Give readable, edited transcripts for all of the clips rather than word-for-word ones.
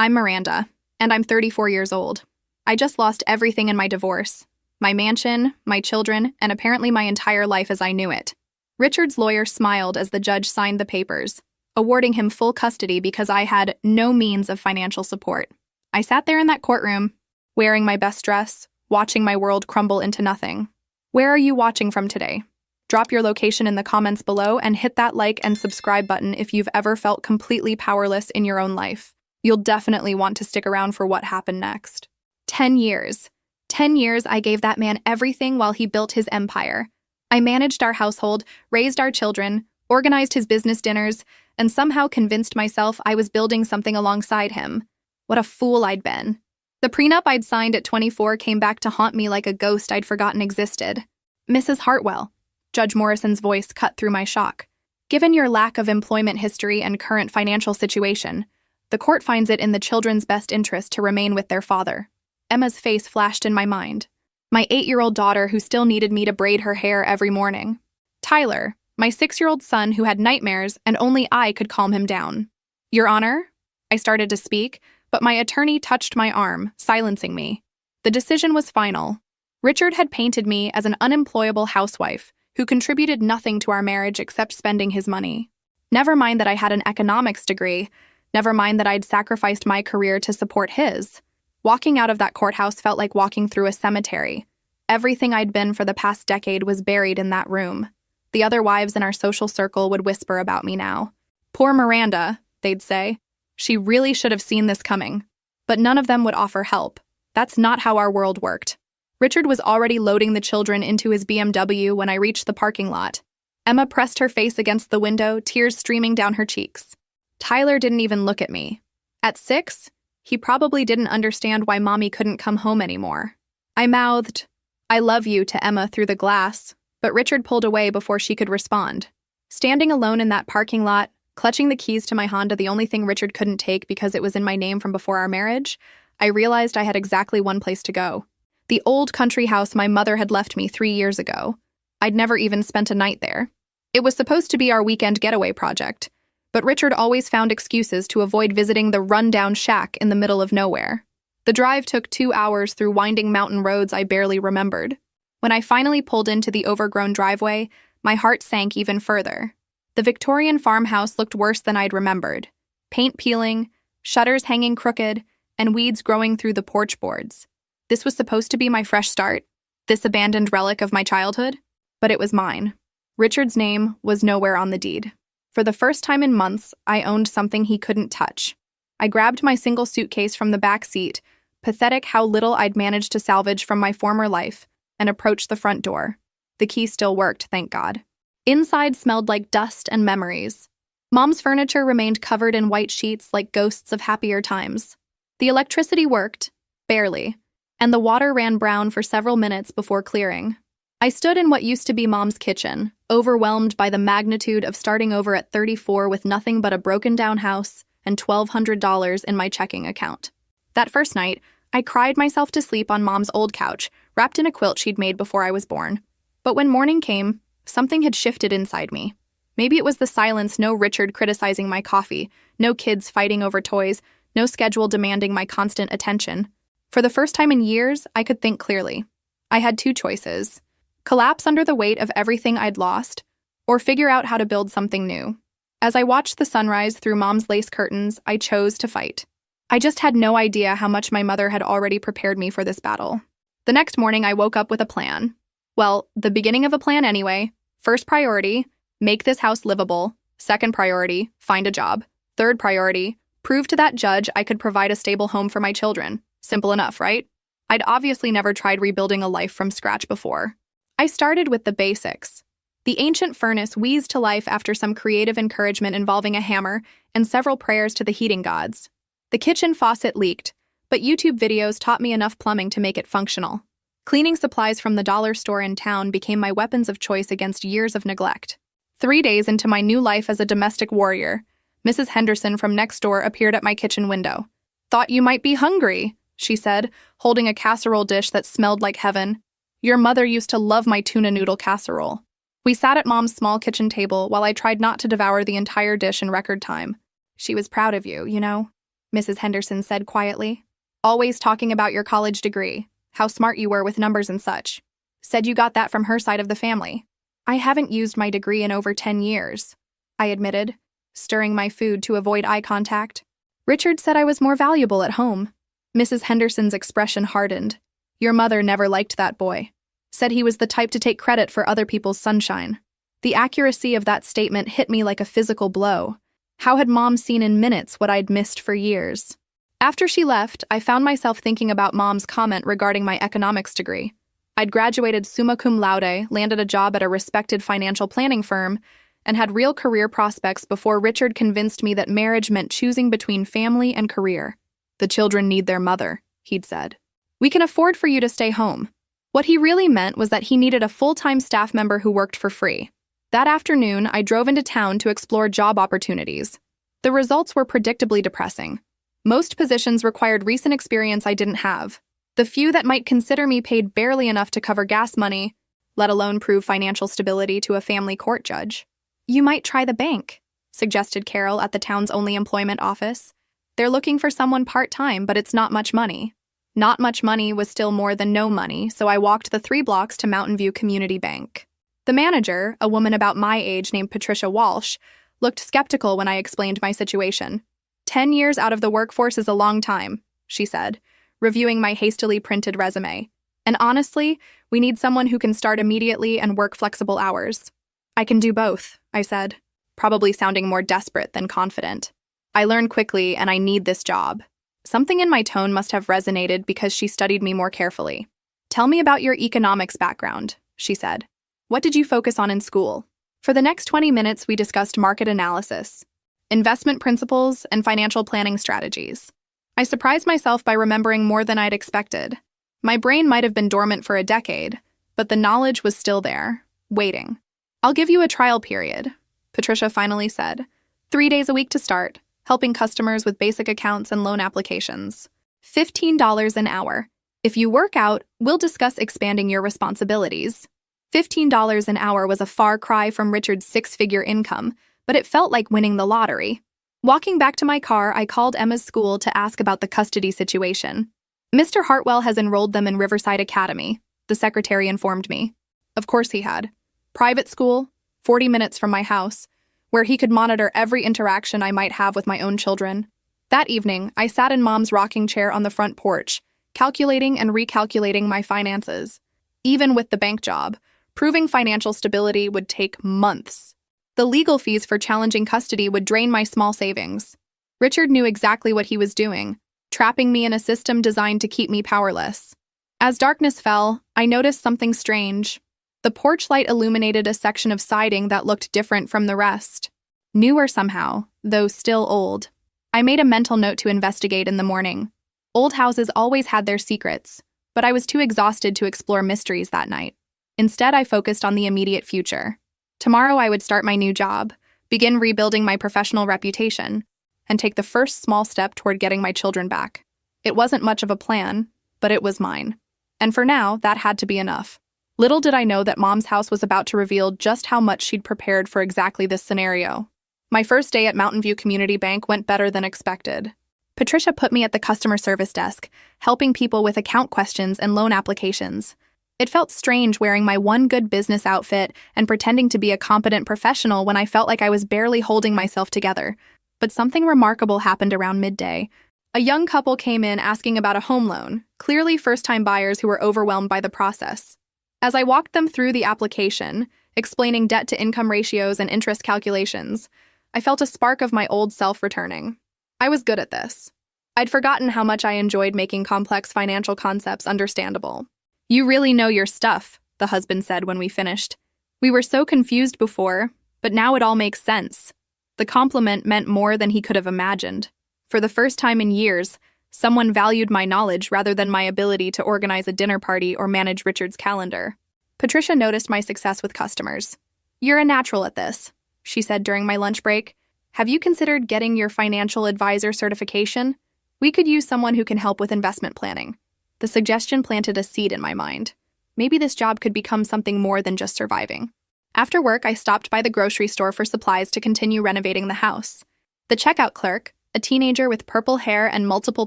I'm Miranda, and I'm 34 years old. I just lost everything in my divorce. My mansion, my children, and apparently my entire life as I knew it. Richard's lawyer smiled as the judge signed the papers, awarding him full custody because I had no means of financial support. I sat there in that courtroom, wearing my best dress, watching my world crumble into nothing. Where are you watching from today? Drop your location in the comments below and hit that like and subscribe button if you've ever felt completely powerless in your own life. You'll definitely want to stick around for what happened next. 10 years. 10 years I gave that man everything while he built his empire. I managed our household, raised our children, organized his business dinners, and somehow convinced myself I was building something alongside him. What a fool I'd been. The prenup I'd signed at 24 came back to haunt me like a ghost I'd forgotten existed. Mrs. Hartwell, Judge Morrison's voice cut through my shock. Given your lack of employment history and current financial situation, the court finds it in the children's best interest to remain with their father. Emma's face flashed in my mind. My 8-year-old daughter who still needed me to braid her hair every morning. Tyler, my 6-year-old son who had nightmares and only I could calm him down. Your Honor? I started to speak, but my attorney touched my arm, silencing me. The decision was final. Richard had painted me as an unemployable housewife who contributed nothing to our marriage except spending his money. Never mind that I had an economics degree. Never mind that I'd sacrificed my career to support his. Walking out of that courthouse felt like walking through a cemetery. Everything I'd been for the past decade was buried in that room. The other wives in our social circle would whisper about me now. Poor Miranda, they'd say. She really should have seen this coming. But none of them would offer help. That's not how our world worked. Richard was already loading the children into his BMW when I reached the parking lot. Emma pressed her face against the window, tears streaming down her cheeks. Tyler didn't even look at me. At 6, he probably didn't understand why Mommy couldn't come home anymore. I mouthed, "I love you," to Emma through the glass, but Richard pulled away before she could respond. Standing alone in that parking lot, clutching the keys to my Honda, the only thing Richard couldn't take because it was in my name from before our marriage, I realized I had exactly one place to go. The old country house my mother had left me 3 years ago. I'd never even spent a night there. It was supposed to be our weekend getaway project, but Richard always found excuses to avoid visiting the run-down shack in the middle of nowhere. The drive took 2 hours through winding mountain roads I barely remembered. When I finally pulled into the overgrown driveway, my heart sank even further. The Victorian farmhouse looked worse than I'd remembered. Paint peeling, shutters hanging crooked, and weeds growing through the porch boards. This was supposed to be my fresh start, this abandoned relic of my childhood, but it was mine. Richard's name was nowhere on the deed. For the first time in months, I owned something he couldn't touch. I grabbed my single suitcase from the back seat, pathetic how little I'd managed to salvage from my former life, and approached the front door. The key still worked, thank God. Inside smelled like dust and memories. Mom's furniture remained covered in white sheets like ghosts of happier times. The electricity worked, barely, and the water ran brown for several minutes before clearing. I stood in what used to be Mom's kitchen, overwhelmed by the magnitude of starting over at 34 with nothing but a broken-down house and $1,200 in my checking account. That first night, I cried myself to sleep on Mom's old couch, wrapped in a quilt she'd made before I was born. But when morning came, something had shifted inside me. Maybe it was the silence, no Richard criticizing my coffee, no kids fighting over toys, no schedule demanding my constant attention. For the first time in years, I could think clearly. I had 2 choices. Collapse under the weight of everything I'd lost, or figure out how to build something new. As I watched the sunrise through Mom's lace curtains, I chose to fight. I just had no idea how much my mother had already prepared me for this battle. The next morning, I woke up with a plan. Well, the beginning of a plan anyway. First priority, make this house livable. Second priority, find a job. Third priority, prove to that judge I could provide a stable home for my children. Simple enough, right? I'd obviously never tried rebuilding a life from scratch before. I started with the basics. The ancient furnace wheezed to life after some creative encouragement involving a hammer and several prayers to the heating gods. The kitchen faucet leaked, but YouTube videos taught me enough plumbing to make it functional. Cleaning supplies from the dollar store in town became my weapons of choice against years of neglect. 3 days into my new life as a domestic warrior, Mrs. Henderson from next door appeared at my kitchen window. "Thought you might be hungry," she said, holding a casserole dish that smelled like heaven. "Your mother used to love my tuna noodle casserole." We sat at Mom's small kitchen table while I tried not to devour the entire dish in record time. "She was proud of you, you know?" Mrs. Henderson said quietly. Always talking about your college degree, how smart you were with numbers and such. Said you got that from her side of the family. I haven't used my degree in over 10 years, I admitted, stirring my food to avoid eye contact. Richard said I was more valuable at home. Mrs. Henderson's expression hardened. Your mother never liked that boy. Said he was the type to take credit for other people's sunshine. The accuracy of that statement hit me like a physical blow. How had Mom seen in minutes what I'd missed for years? After she left, I found myself thinking about Mom's comment regarding my economics degree. I'd graduated summa cum laude, landed a job at a respected financial planning firm, and had real career prospects before Richard convinced me that marriage meant choosing between family and career. The children need their mother, he'd said. We can afford for you to stay home. What he really meant was that he needed a full-time staff member who worked for free. That afternoon, I drove into town to explore job opportunities. The results were predictably depressing. Most positions required recent experience I didn't have. The few that might consider me paid barely enough to cover gas money, let alone prove financial stability to a family court judge. You might try the bank, suggested Carol at the town's only employment office. They're looking for someone part-time, but it's not much money. Not much money was still more than no money, so I walked the 3 blocks to Mountain View Community Bank. The manager, a woman about my age named Patricia Walsh, looked skeptical when I explained my situation. 10 years out of the workforce is a long time, she said, reviewing my hastily printed resume. And honestly, we need someone who can start immediately and work flexible hours. I can do both, I said, probably sounding more desperate than confident. I learn quickly and I need this job. Something in my tone must have resonated because she studied me more carefully. Tell me about your economics background, she said. What did you focus on in school? For the next 20 minutes, we discussed market analysis, investment principles, and financial planning strategies. I surprised myself by remembering more than I'd expected. My brain might have been dormant for a decade, but the knowledge was still there, waiting. I'll give you a trial period, Patricia finally said. 3 days a week to start, helping customers with basic accounts and loan applications. $15 an hour. If you work out, we'll discuss expanding your responsibilities. $15 an hour was a far cry from Richard's 6-figure income, but it felt like winning the lottery. Walking back to my car, I called Emma's school to ask about the custody situation. Mr. Hartwell has enrolled them in Riverside Academy, the secretary informed me. Of course he had. Private school, 40 minutes from my house, where he could monitor every interaction I might have with my own children. That evening, I sat in Mom's rocking chair on the front porch, calculating and recalculating my finances. Even with the bank job, proving financial stability would take months. The legal fees for challenging custody would drain my small savings. Richard knew exactly what he was doing, trapping me in a system designed to keep me powerless. As darkness fell, I noticed something strange. The porch light illuminated a section of siding that looked different from the rest. Newer somehow, though still old. I made a mental note to investigate in the morning. Old houses always had their secrets, but I was too exhausted to explore mysteries that night. Instead, I focused on the immediate future. Tomorrow I would start my new job, begin rebuilding my professional reputation, and take the first small step toward getting my children back. It wasn't much of a plan, but it was mine. And for now, that had to be enough. Little did I know that Mom's house was about to reveal just how much she'd prepared for exactly this scenario. My first day at Mountain View Community Bank went better than expected. Patricia put me at the customer service desk, helping people with account questions and loan applications. It felt strange wearing my one good business outfit and pretending to be a competent professional when I felt like I was barely holding myself together. But something remarkable happened around midday. A young couple came in asking about a home loan, clearly first-time buyers who were overwhelmed by the process. As I walked them through the application, explaining debt-to-income ratios and interest calculations, I felt a spark of my old self returning. I was good at this. I'd forgotten how much I enjoyed making complex financial concepts understandable. You really know your stuff, the husband said when we finished. We were so confused before, but now it all makes sense. The compliment meant more than he could have imagined. For the first time in years, someone valued my knowledge rather than my ability to organize a dinner party or manage Richard's calendar. Patricia noticed my success with customers. You're a natural at this, she said during my lunch break. Have you considered getting your financial advisor certification? We could use someone who can help with investment planning. The suggestion planted a seed in my mind. Maybe this job could become something more than just surviving. After work, I stopped by the grocery store for supplies to continue renovating the house. The checkout clerk, a teenager with purple hair and multiple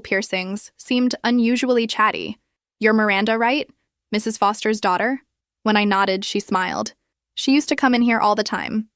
piercings, seemed unusually chatty. "You're Miranda, right? Mrs. Foster's daughter?" When I nodded, she smiled. She used to come in here all the time.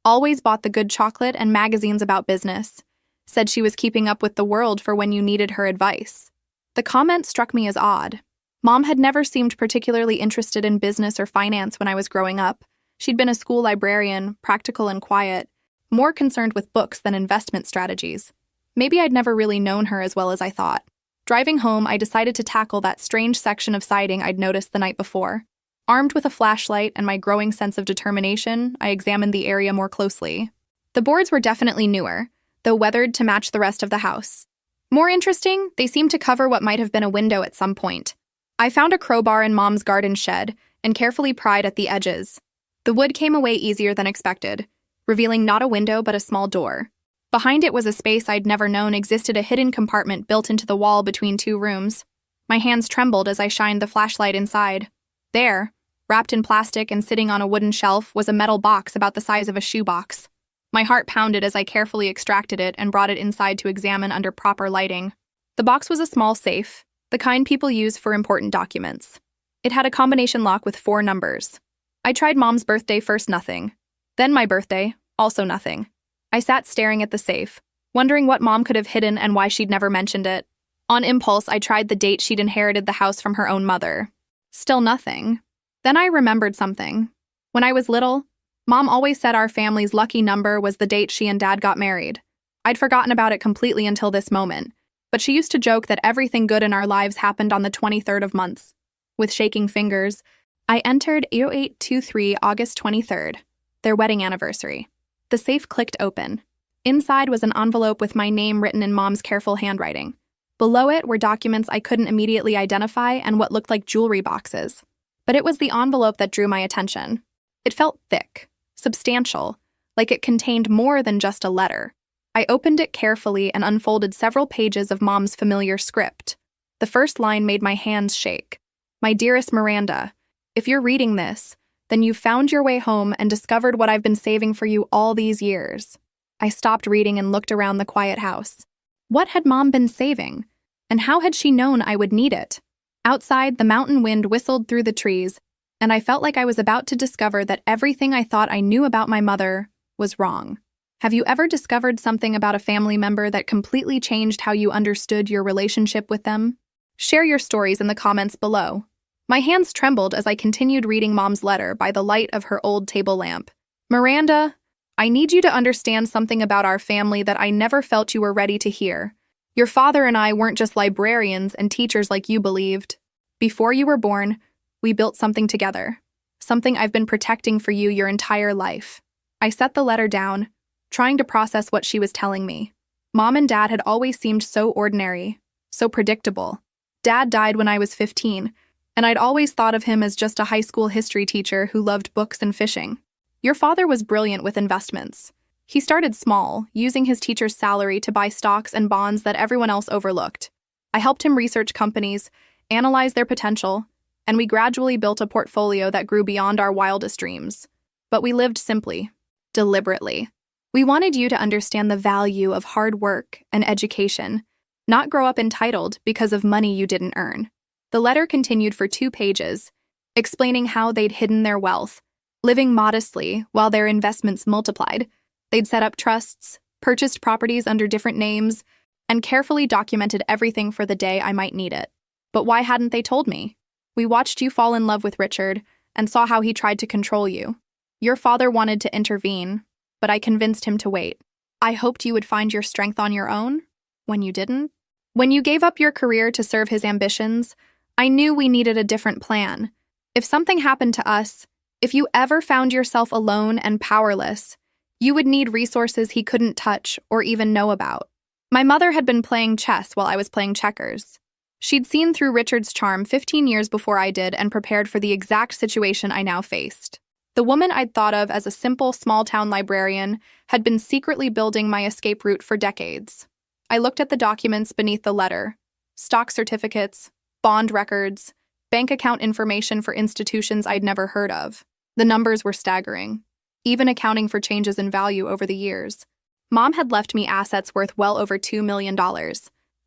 Always bought the good chocolate and magazines about business. Said she was keeping up with the world for when you needed her advice. The comment struck me as odd. Mom had never seemed particularly interested in business or finance when I was growing up. She'd been a school librarian, practical and quiet, more concerned with books than investment strategies. Maybe I'd never really known her as well as I thought. Driving home, I decided to tackle that strange section of siding I'd noticed the night before. Armed with a flashlight and my growing sense of determination, I examined the area more closely. The boards were definitely newer, though weathered to match the rest of the house. More interesting, they seemed to cover what might have been a window at some point. I found a crowbar in Mom's garden shed and carefully pried at the edges. The wood came away easier than expected, revealing not a window but a small door. Behind it was a space I'd never known existed, a hidden compartment built into the wall between two rooms. My hands trembled as I shined the flashlight inside. There, wrapped in plastic and sitting on a wooden shelf, was a metal box about the size of a shoebox. My heart pounded as I carefully extracted it and brought it inside to examine under proper lighting. The box was a small safe, the kind people use for important documents. It had a combination lock with 4 numbers. I tried Mom's birthday first, nothing. Then my birthday, also nothing. I sat staring at the safe, wondering what Mom could have hidden and why she'd never mentioned it. On impulse, I tried the date she'd inherited the house from her own mother. Still nothing. Then I remembered something. When I was little, Mom always said our family's lucky number was the date she and Dad got married. I'd forgotten about it completely until this moment, but she used to joke that everything good in our lives happened on the 23rd of months. With shaking fingers, I entered 0823 August 23rd, their wedding anniversary. The safe clicked open. Inside was an envelope with my name written in Mom's careful handwriting. Below it were documents I couldn't immediately identify and what looked like jewelry boxes. But it was the envelope that drew my attention. It felt thick, substantial, like it contained more than just a letter. I opened it carefully and unfolded several pages of Mom's familiar script. The first line made my hands shake. "My dearest Miranda, if you're reading this, then you've found your way home and discovered what I've been saving for you all these years." I stopped reading and looked around the quiet house. What had Mom been saving? And how had she known I would need it? Outside, the mountain wind whistled through the trees, and I felt like I was about to discover that everything I thought I knew about my mother was wrong. Have you ever discovered something about a family member that completely changed how you understood your relationship with them? Share your stories in the comments below. My hands trembled as I continued reading Mom's letter by the light of her old table lamp. "Miranda, I need you to understand something about our family that I never felt you were ready to hear. Your father and I weren't just librarians and teachers like you believed. Before you were born, we built something together. Something I've been protecting for you your entire life." I set the letter down, trying to process what she was telling me. Mom and Dad had always seemed so ordinary, so predictable. Dad died when I was 15, and I'd always thought of him as just a high school history teacher who loved books and fishing. Your father was brilliant with investments. He started small, using his teacher's salary to buy stocks and bonds that everyone else overlooked. I helped him research companies, analyze their potential, and we gradually built a portfolio that grew beyond our wildest dreams. But we lived simply, deliberately. We wanted you to understand the value of hard work and education, not grow up entitled because of money you didn't earn. The letter continued for 2 pages, explaining how they'd hidden their wealth, living modestly while their investments multiplied. They'd set up trusts, purchased properties under different names, and carefully documented everything for the day I might need it. But why hadn't they told me? We watched you fall in love with Richard and saw how he tried to control you. Your father wanted to intervene, but I convinced him to wait. I hoped you would find your strength on your own, when you didn't. When you gave up your career to serve his ambitions, I knew we needed a different plan. If something happened to us, if you ever found yourself alone and powerless, you would need resources he couldn't touch or even know about. My mother had been playing chess while I was playing checkers. She'd seen through Richard's charm 15 years before I did and prepared for the exact situation I now faced. The woman I'd thought of as a simple small-town librarian had been secretly building my escape route for decades. I looked at the documents beneath the letter: stock certificates, bond records, bank account information for institutions I'd never heard of. The numbers were staggering, even accounting for changes in value over the years. Mom had left me assets worth well over $2 million.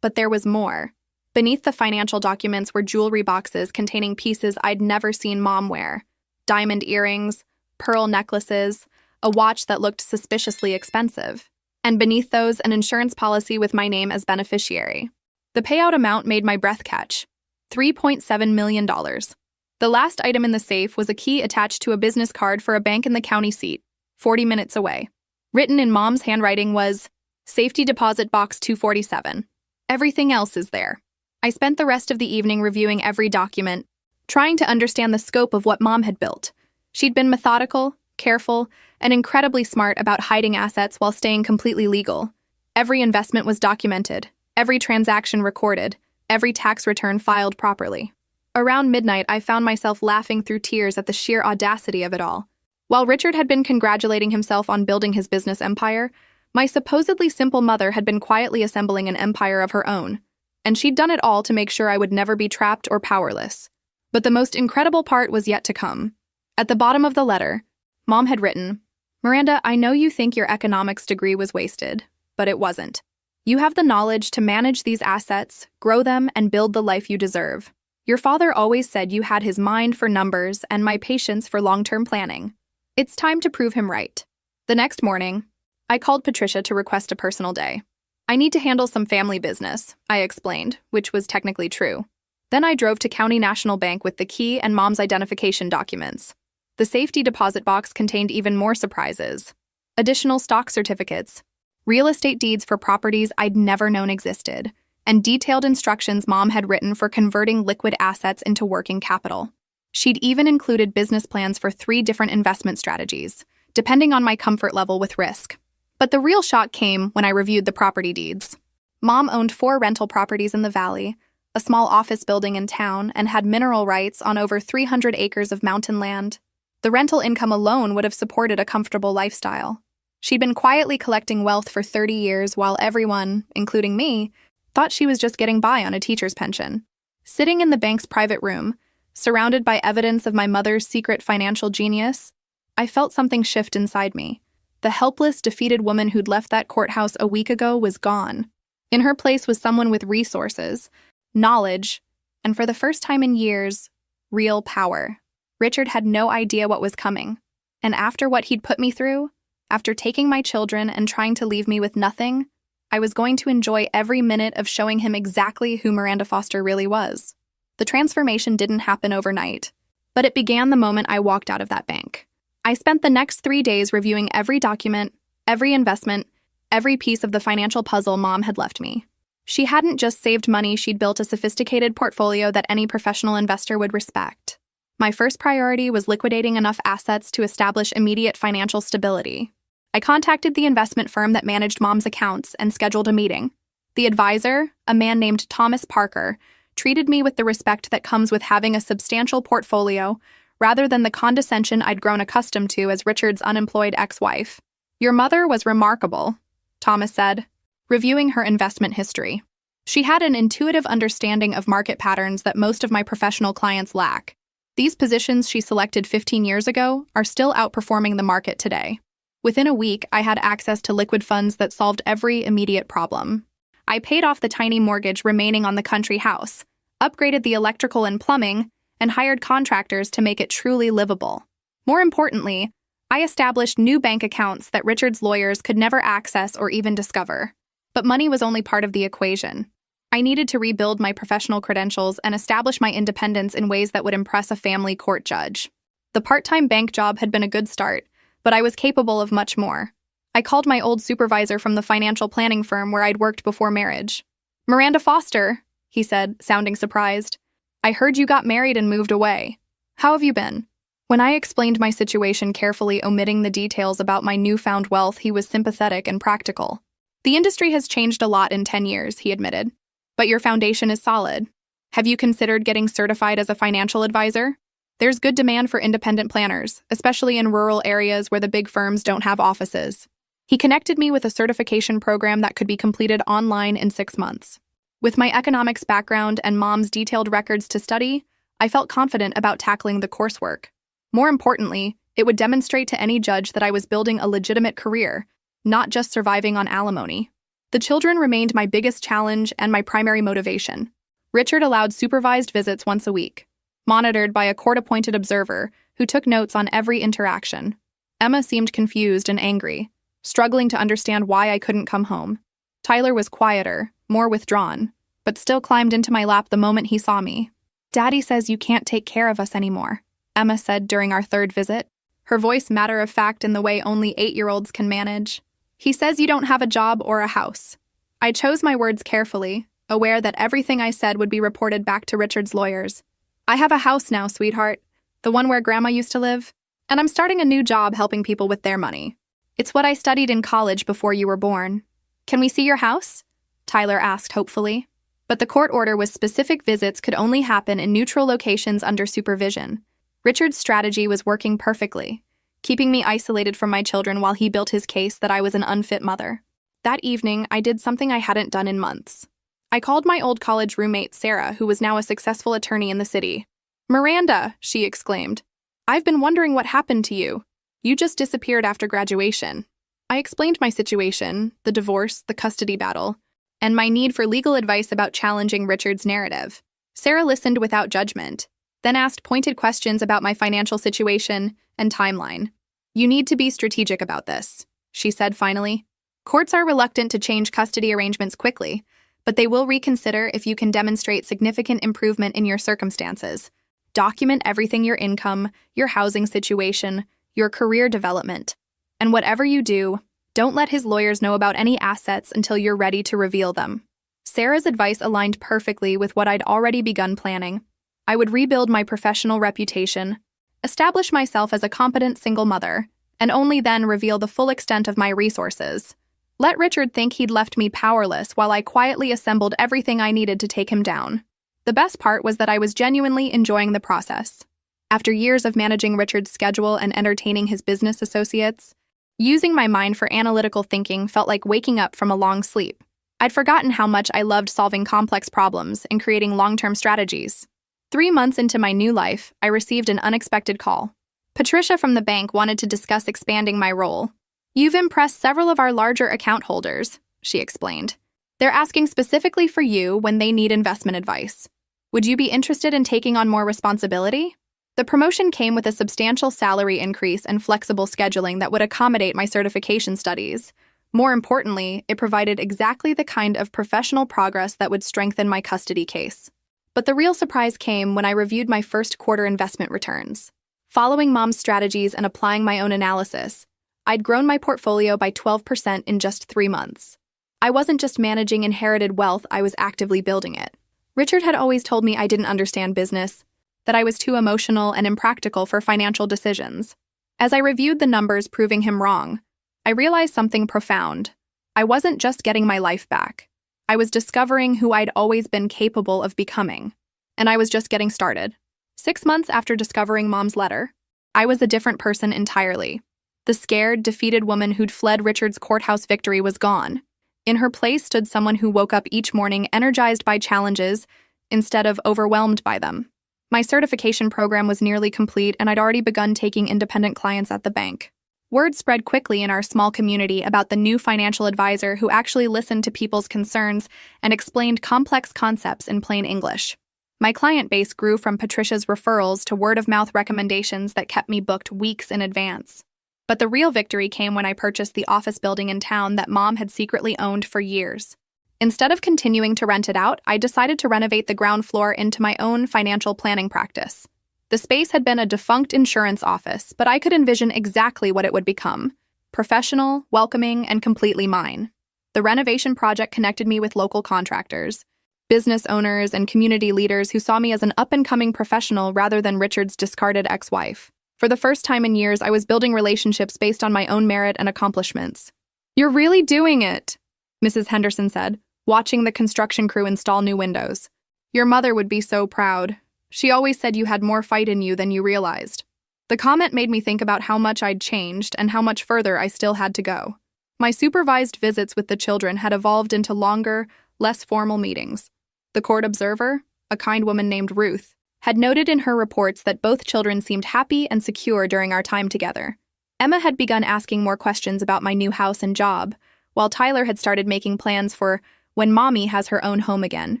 But there was more. Beneath the financial documents were jewelry boxes containing pieces I'd never seen Mom wear. Diamond earrings, pearl necklaces, a watch that looked suspiciously expensive. And beneath those, an insurance policy with my name as beneficiary. The payout amount made my breath catch. $3.7 million. The last item in the safe was a key attached to a business card for a bank in the county seat, 40 minutes away. Written in Mom's handwriting was, Safety Deposit Box 247. Everything else is there. I spent the rest of the evening reviewing every document, trying to understand the scope of what Mom had built. She'd been methodical, careful, and incredibly smart about hiding assets while staying completely legal. Every investment was documented, every transaction recorded, every tax return filed properly. Around midnight, I found myself laughing through tears at the sheer audacity of it all. While Richard had been congratulating himself on building his business empire, my supposedly simple mother had been quietly assembling an empire of her own, and she'd done it all to make sure I would never be trapped or powerless. But the most incredible part was yet to come. At the bottom of the letter, Mom had written, Miranda, I know you think your economics degree was wasted, but it wasn't. You have the knowledge to manage these assets, grow them, and build the life you deserve. Your father always said you had his mind for numbers and my patience for long-term planning. It's time to prove him right. The next morning, I called Patricia to request a personal day. I need to handle some family business, I explained, which was technically true. Then I drove to County National Bank with the key and Mom's identification documents. The safety deposit box contained even more surprises. Additional stock certificates, real estate deeds for properties I'd never known existed, and detailed instructions Mom had written for converting liquid assets into working capital. She'd even included business plans for 3 different investment strategies, depending on my comfort level with risk. But the real shock came when I reviewed the property deeds. Mom owned 4 rental properties in the valley, a small office building in town, and had mineral rights on over 300 acres of mountain land. The rental income alone would have supported a comfortable lifestyle. She'd been quietly collecting wealth for 30 years while everyone, including me, thought she was just getting by on a teacher's pension. Sitting in the bank's private room, surrounded by evidence of my mother's secret financial genius, I felt something shift inside me. The helpless, defeated woman who'd left that courthouse a week ago was gone. In her place was someone with resources, knowledge, and for the first time in years, real power. Richard had no idea what was coming. And after what he'd put me through, after taking my children and trying to leave me with nothing, I was going to enjoy every minute of showing him exactly who Miranda Foster really was. The transformation didn't happen overnight, but it began the moment I walked out of that bank. I spent the next 3 days reviewing every document, every investment, every piece of the financial puzzle Mom had left me. She hadn't just saved money, she'd built a sophisticated portfolio that any professional investor would respect. My first priority was liquidating enough assets to establish immediate financial stability. I contacted the investment firm that managed Mom's accounts and scheduled a meeting. The advisor, a man named Thomas Parker, treated me with the respect that comes with having a substantial portfolio, rather than the condescension I'd grown accustomed to as Richard's unemployed ex-wife. Your mother was remarkable, Thomas said, reviewing her investment history. She had an intuitive understanding of market patterns that most of my professional clients lack. These positions she selected 15 years ago are still outperforming the market today. Within a week, I had access to liquid funds that solved every immediate problem. I paid off the tiny mortgage remaining on the country house, upgraded the electrical and plumbing, and hired contractors to make it truly livable. More importantly, I established new bank accounts that Richard's lawyers could never access or even discover. But money was only part of the equation. I needed to rebuild my professional credentials and establish my independence in ways that would impress a family court judge. The part-time bank job had been a good start, but I was capable of much more. I called my old supervisor from the financial planning firm where I'd worked before marriage. Miranda Foster, he said, sounding surprised. I heard you got married and moved away. How have you been? When I explained my situation carefully, omitting the details about my newfound wealth, he was sympathetic and practical. The industry has changed a lot in 10 years, he admitted. But your foundation is solid. Have you considered getting certified as a financial advisor? There's good demand for independent planners, especially in rural areas where the big firms don't have offices. He connected me with a certification program that could be completed online in 6 months. With my economics background and Mom's detailed records to study, I felt confident about tackling the coursework. More importantly, it would demonstrate to any judge that I was building a legitimate career, not just surviving on alimony. The children remained my biggest challenge and my primary motivation. Richard allowed supervised visits once a week, monitored by a court-appointed observer who took notes on every interaction. Emma seemed confused and angry, struggling to understand why I couldn't come home. Tyler was quieter, more withdrawn, but still climbed into my lap the moment he saw me. "Daddy says you can't take care of us anymore," Emma said during our third visit, her voice matter-of-fact in the way only 8-year-olds can manage. "He says you don't have a job or a house." I chose my words carefully, aware that everything I said would be reported back to Richard's lawyers. "I have a house now, sweetheart, the one where Grandma used to live, and I'm starting a new job helping people with their money. It's what I studied in college before you were born. Can we see your house?" Tyler asked hopefully. But the court order was specific visits could only happen in neutral locations under supervision. Richard's strategy was working perfectly, keeping me isolated from my children while he built his case that I was an unfit mother. That evening, I did something I hadn't done in months. I called my old college roommate, Sarah, who was now a successful attorney in the city. "Miranda," she exclaimed, "I've been wondering what happened to you. You just disappeared after graduation." I explained my situation, the divorce, the custody battle, and my need for legal advice about challenging Richard's narrative. Sarah listened without judgment, then asked pointed questions about my financial situation and timeline. "You need to be strategic about this," she said finally. "Courts are reluctant to change custody arrangements quickly, but they will reconsider if you can demonstrate significant improvement in your circumstances. Document everything: your income, your housing situation, your career development. And whatever you do, don't let his lawyers know about any assets until you're ready to reveal them." Sarah's advice aligned perfectly with what I'd already begun planning. I would rebuild my professional reputation, establish myself as a competent single mother, and only then reveal the full extent of my resources. Let Richard think he'd left me powerless while I quietly assembled everything I needed to take him down. The best part was that I was genuinely enjoying the process. After years of managing Richard's schedule and entertaining his business associates, using my mind for analytical thinking felt like waking up from a long sleep. I'd forgotten how much I loved solving complex problems and creating long-term strategies. 3 months into my new life, I received an unexpected call. Patricia from the bank wanted to discuss expanding my role. "You've impressed several of our larger account holders," she explained. "They're asking specifically for you when they need investment advice. Would you be interested in taking on more responsibility?" The promotion came with a substantial salary increase and flexible scheduling that would accommodate my certification studies. More importantly, it provided exactly the kind of professional progress that would strengthen my custody case. But the real surprise came when I reviewed my first quarter investment returns. Following Mom's strategies and applying my own analysis, I'd grown my portfolio by 12% in just 3 months. I wasn't just managing inherited wealth, I was actively building it. Richard had always told me I didn't understand business, that I was too emotional and impractical for financial decisions. As I reviewed the numbers proving him wrong, I realized something profound. I wasn't just getting my life back. I was discovering who I'd always been capable of becoming. And I was just getting started. 6 months after discovering Mom's letter, I was a different person entirely. The scared, defeated woman who'd fled Richard's courthouse victory was gone. In her place stood someone who woke up each morning energized by challenges instead of overwhelmed by them. My certification program was nearly complete, and I'd already begun taking independent clients at the bank. Word spread quickly in our small community about the new financial advisor who actually listened to people's concerns and explained complex concepts in plain English. My client base grew from Patricia's referrals to word-of-mouth recommendations that kept me booked weeks in advance. But the real victory came when I purchased the office building in town that Mom had secretly owned for years. Instead of continuing to rent it out, I decided to renovate the ground floor into my own financial planning practice. The space had been a defunct insurance office, but I could envision exactly what it would become: professional, welcoming, and completely mine. The renovation project connected me with local contractors, business owners, and community leaders who saw me as an up-and-coming professional rather than Richard's discarded ex-wife. For the first time in years, I was building relationships based on my own merit and accomplishments. "You're really doing it," Mrs. Henderson said, watching the construction crew install new windows. "Your mother would be so proud. She always said you had more fight in you than you realized." The comment made me think about how much I'd changed and how much further I still had to go. My supervised visits with the children had evolved into longer, less formal meetings. The court observer, a kind woman named Ruth, had noted in her reports that both children seemed happy and secure during our time together. Emma had begun asking more questions about my new house and job, while Tyler had started making plans for when Mommy has her own home again.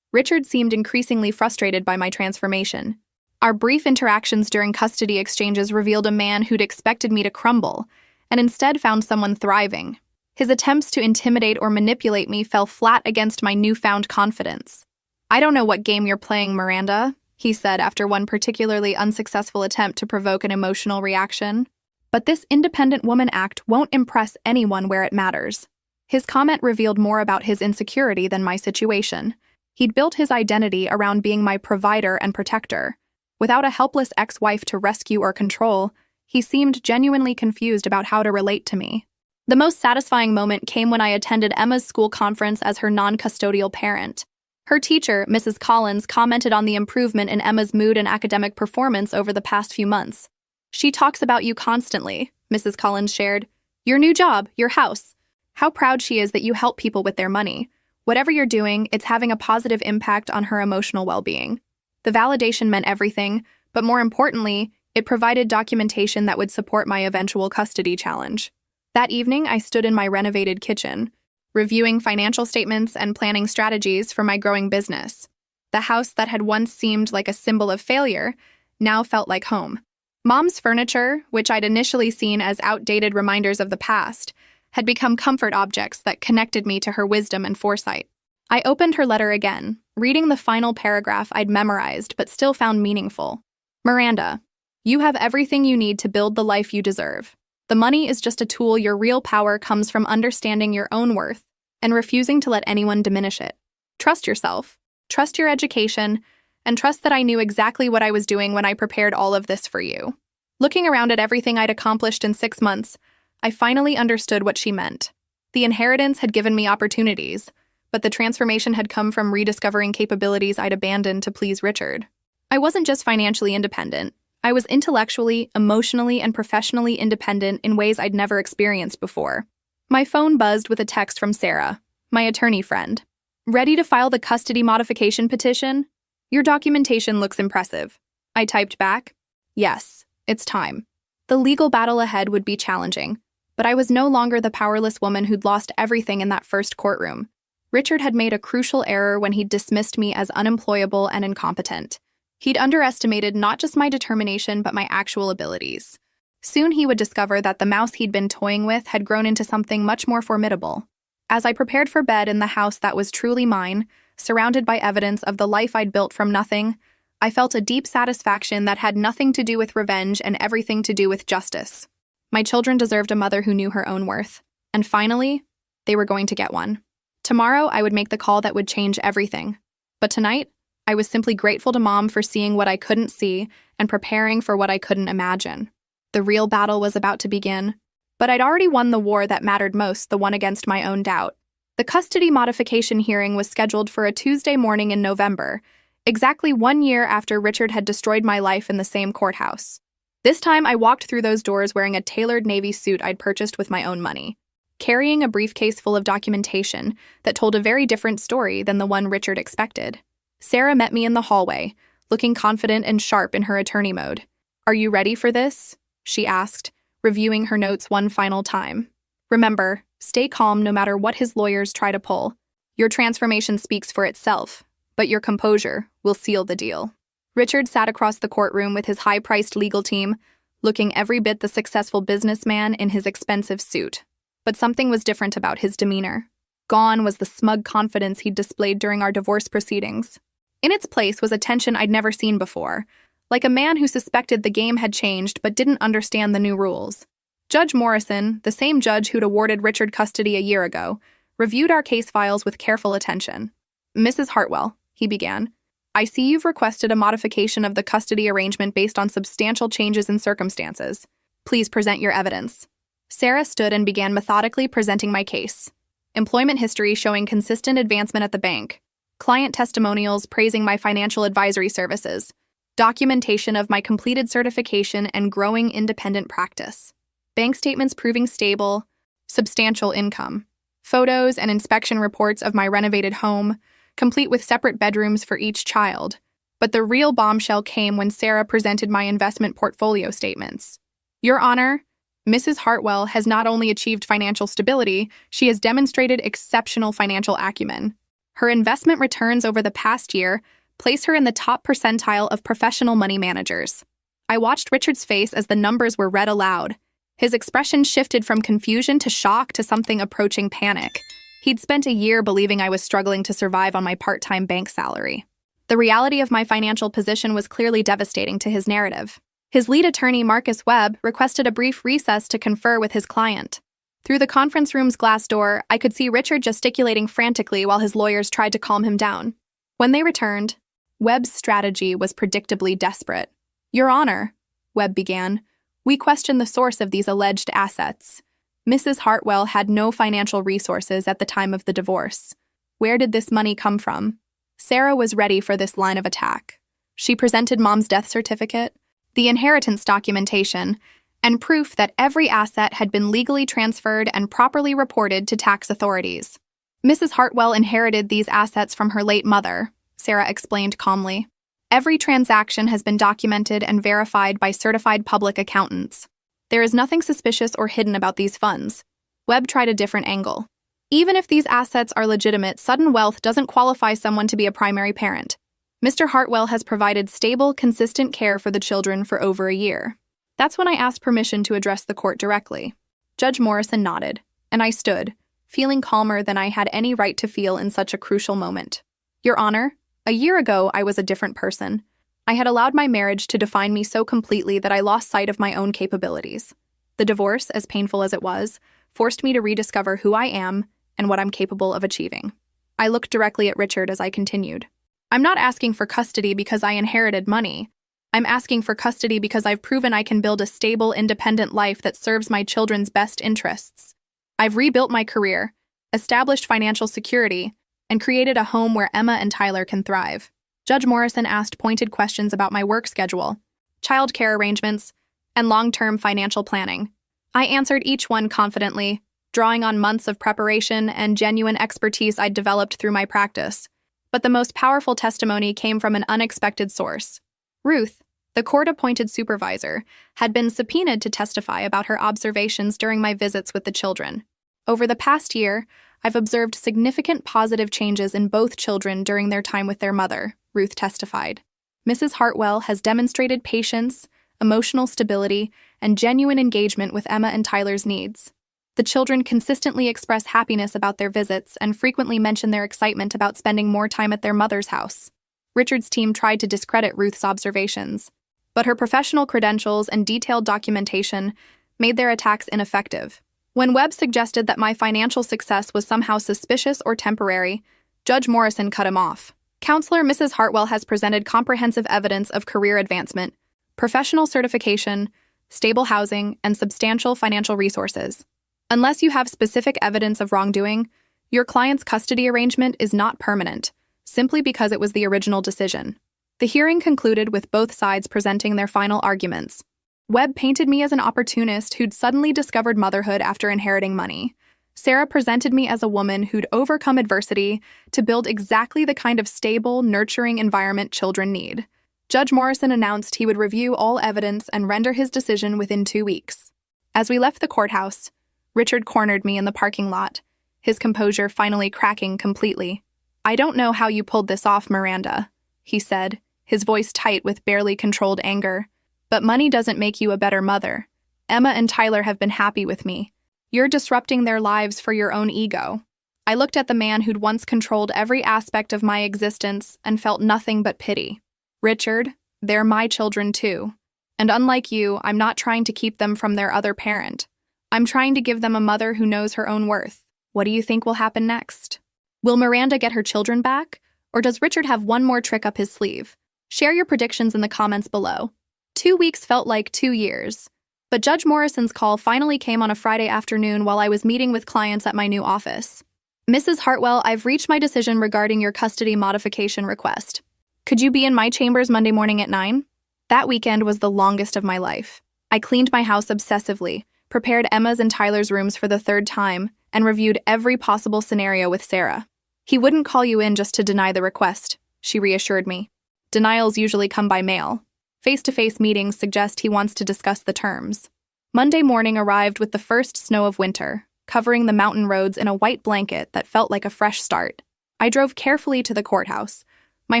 Richard seemed increasingly frustrated by my transformation. Our brief interactions during custody exchanges revealed a man who'd expected me to crumble, and instead found someone thriving. His attempts to intimidate or manipulate me fell flat against my newfound confidence. "I don't know what game you're playing, Miranda," he said after one particularly unsuccessful attempt to provoke an emotional reaction. "But this independent woman act won't impress anyone where it matters." His comment revealed more about his insecurity than my situation. He'd built his identity around being my provider and protector. Without a helpless ex-wife to rescue or control, he seemed genuinely confused about how to relate to me. The most satisfying moment came when I attended Emma's school conference as her non-custodial parent. Her teacher, Mrs. Collins, commented on the improvement in Emma's mood and academic performance over the past few months. "She talks about you constantly," Mrs. Collins shared. "Your new job, your house. How proud she is that you help people with their money. Whatever you're doing, it's having a positive impact on her emotional well-being." The validation meant everything, but more importantly, it provided documentation that would support my eventual custody challenge. That evening, I stood in my renovated kitchen, reviewing financial statements and planning strategies for my growing business. The house that had once seemed like a symbol of failure now felt like home. Mom's furniture, which I'd initially seen as outdated reminders of the past, had become comfort objects that connected me to her wisdom and foresight. I opened her letter again, reading the final paragraph I'd memorized but still found meaningful. "Miranda, you have everything you need to build the life you deserve. The money is just a tool. Your real power comes from understanding your own worth and refusing to let anyone diminish it. Trust yourself, trust your education, and trust that I knew exactly what I was doing when I prepared all of this for you." Looking around at everything I'd accomplished in 6 months, I finally understood what she meant. The inheritance had given me opportunities, but the transformation had come from rediscovering capabilities I'd abandoned to please Richard. I wasn't just financially independent. I was intellectually, emotionally, and professionally independent in ways I'd never experienced before. My phone buzzed with a text from Sarah, my attorney friend. "Ready to file the custody modification petition? Your documentation looks impressive." I typed back, "Yes, it's time." The legal battle ahead would be challenging, but I was no longer the powerless woman who'd lost everything in that first courtroom. Richard had made a crucial error when he'd dismissed me as unemployable and incompetent. He'd underestimated not just my determination but my actual abilities. Soon he would discover that the mouse he'd been toying with had grown into something much more formidable. As I prepared for bed in the house that was truly mine, surrounded by evidence of the life I'd built from nothing, I felt a deep satisfaction that had nothing to do with revenge and everything to do with justice. My children deserved a mother who knew her own worth. And finally, they were going to get one. Tomorrow, I would make the call that would change everything. But tonight, I was simply grateful to Mom for seeing what I couldn't see and preparing for what I couldn't imagine. The real battle was about to begin, but I'd already won the war that mattered most, the one against my own doubt. The custody modification hearing was scheduled for a Tuesday morning in November, exactly 1 year after Richard had destroyed my life in the same courthouse. This time, I walked through those doors wearing a tailored navy suit I'd purchased with my own money, carrying a briefcase full of documentation that told a very different story than the one Richard expected. Sarah met me in the hallway, looking confident and sharp in her attorney mode. "Are you ready for this?" she asked, reviewing her notes one final time. "Remember, stay calm no matter what his lawyers try to pull. Your transformation speaks for itself, but your composure will seal the deal." Richard sat across the courtroom with his high-priced legal team, looking every bit the successful businessman in his expensive suit. But something was different about his demeanor. Gone was the smug confidence he'd displayed during our divorce proceedings. In its place was a tension I'd never seen before, like a man who suspected the game had changed but didn't understand the new rules. Judge Morrison, the same judge who'd awarded Richard custody a year ago, reviewed our case files with careful attention. "Mrs. Hartwell," he began, "I see you've requested a modification of the custody arrangement based on substantial changes in circumstances. Please present your evidence." Sarah stood and began methodically presenting my case. Employment history showing consistent advancement at the bank, client testimonials praising my financial advisory services, documentation of my completed certification and growing independent practice, bank statements proving stable, substantial income, photos and inspection reports of my renovated home, complete with separate bedrooms for each child. But the real bombshell came when Sarah presented my investment portfolio statements. "Your Honor," Mrs. Hartwell has not only achieved financial stability, she has demonstrated exceptional financial acumen. Her investment returns over the past year place her in the top percentile of professional money managers. I watched Richard's face as the numbers were read aloud. His expression shifted from confusion to shock to something approaching panic. He'd spent a year believing I was struggling to survive on my part-time bank salary. The reality of my financial position was clearly devastating to his narrative. His lead attorney, Marcus Webb, requested a brief recess to confer with his client. Through the conference room's glass door, I could see Richard gesticulating frantically while his lawyers tried to calm him down. When they returned, Webb's strategy was predictably desperate. "Your Honor," Webb began, "we question the source of these alleged assets. Mrs. Hartwell had no financial resources at the time of the divorce. Where did this money come from?" Sarah was ready for this line of attack. She presented Mom's death certificate, the inheritance documentation, and proof that every asset had been legally transferred and properly reported to tax authorities. "Mrs. Hartwell inherited these assets from her late mother," Sarah explained calmly. "Every transaction has been documented and verified by certified public accountants. There is nothing suspicious or hidden about these funds." Webb tried a different angle. "Even if these assets are legitimate, sudden wealth doesn't qualify someone to be a primary parent. Mr. Hartwell has provided stable, consistent care for the children for over a year." That's when I asked permission to address the court directly. Judge Morrison nodded, and I stood, feeling calmer than I had any right to feel in such a crucial moment. "Your Honor, a year ago I was a different person. I had allowed my marriage to define me so completely that I lost sight of my own capabilities. The divorce, as painful as it was, forced me to rediscover who I am and what I'm capable of achieving." I looked directly at Richard as I continued. "I'm not asking for custody because I inherited money. I'm asking for custody because I've proven I can build a stable, independent life that serves my children's best interests. I've rebuilt my career, established financial security, and created a home where Emma and Tyler can thrive." Judge Morrison asked pointed questions about my work schedule, childcare arrangements, and long-term financial planning. I answered each one confidently, drawing on months of preparation and genuine expertise I'd developed through my practice. But the most powerful testimony came from an unexpected source. Ruth, the court-appointed supervisor, had been subpoenaed to testify about her observations during my visits with the children. "Over the past year, I've observed significant positive changes in both children during their time with their mother," Ruth testified. "Mrs. Hartwell has demonstrated patience, emotional stability, and genuine engagement with Emma and Tyler's needs. The children consistently express happiness about their visits and frequently mention their excitement about spending more time at their mother's house." Richard's team tried to discredit Ruth's observations, but her professional credentials and detailed documentation made their attacks ineffective. When Webb suggested that my financial success was somehow suspicious or temporary, Judge Morrison cut him off. "Counselor, Mrs. Hartwell has presented comprehensive evidence of career advancement, professional certification, stable housing, and substantial financial resources. Unless you have specific evidence of wrongdoing, your client's custody arrangement is not permanent, simply because it was the original decision." The hearing concluded with both sides presenting their final arguments. Webb painted me as an opportunist who'd suddenly discovered motherhood after inheriting money. Sarah presented me as a woman who'd overcome adversity to build exactly the kind of stable, nurturing environment children need. Judge Morrison announced he would review all evidence and render his decision within 2 weeks. As we left the courthouse, Richard cornered me in the parking lot, his composure finally cracking completely. "I don't know how you pulled this off, Miranda," he said, his voice tight with barely controlled anger. "But money doesn't make you a better mother. Emma and Tyler have been happy with me. You're disrupting their lives for your own ego." I looked at the man who'd once controlled every aspect of my existence and felt nothing but pity. "Richard, they're my children too. And unlike you, I'm not trying to keep them from their other parent. I'm trying to give them a mother who knows her own worth. What do you think will happen next? Will Miranda get her children back? Or does Richard have one more trick up his sleeve? Share your predictions in the comments below. 2 weeks felt like 2 years. But Judge Morrison's call finally came on a Friday afternoon while I was meeting with clients at my new office. "Mrs. Hartwell, I've reached my decision regarding your custody modification request. Could you be in my chambers Monday morning at 9? That weekend was the longest of my life. I cleaned my house obsessively, prepared Emma's and Tyler's rooms for the 3rd time, and reviewed every possible scenario with Sarah. "He wouldn't call you in just to deny the request," she reassured me. "Denials usually come by mail. Face-to-face meetings suggest he wants to discuss the terms." Monday morning arrived with the first snow of winter, covering the mountain roads in a white blanket that felt like a fresh start. I drove carefully to the courthouse, my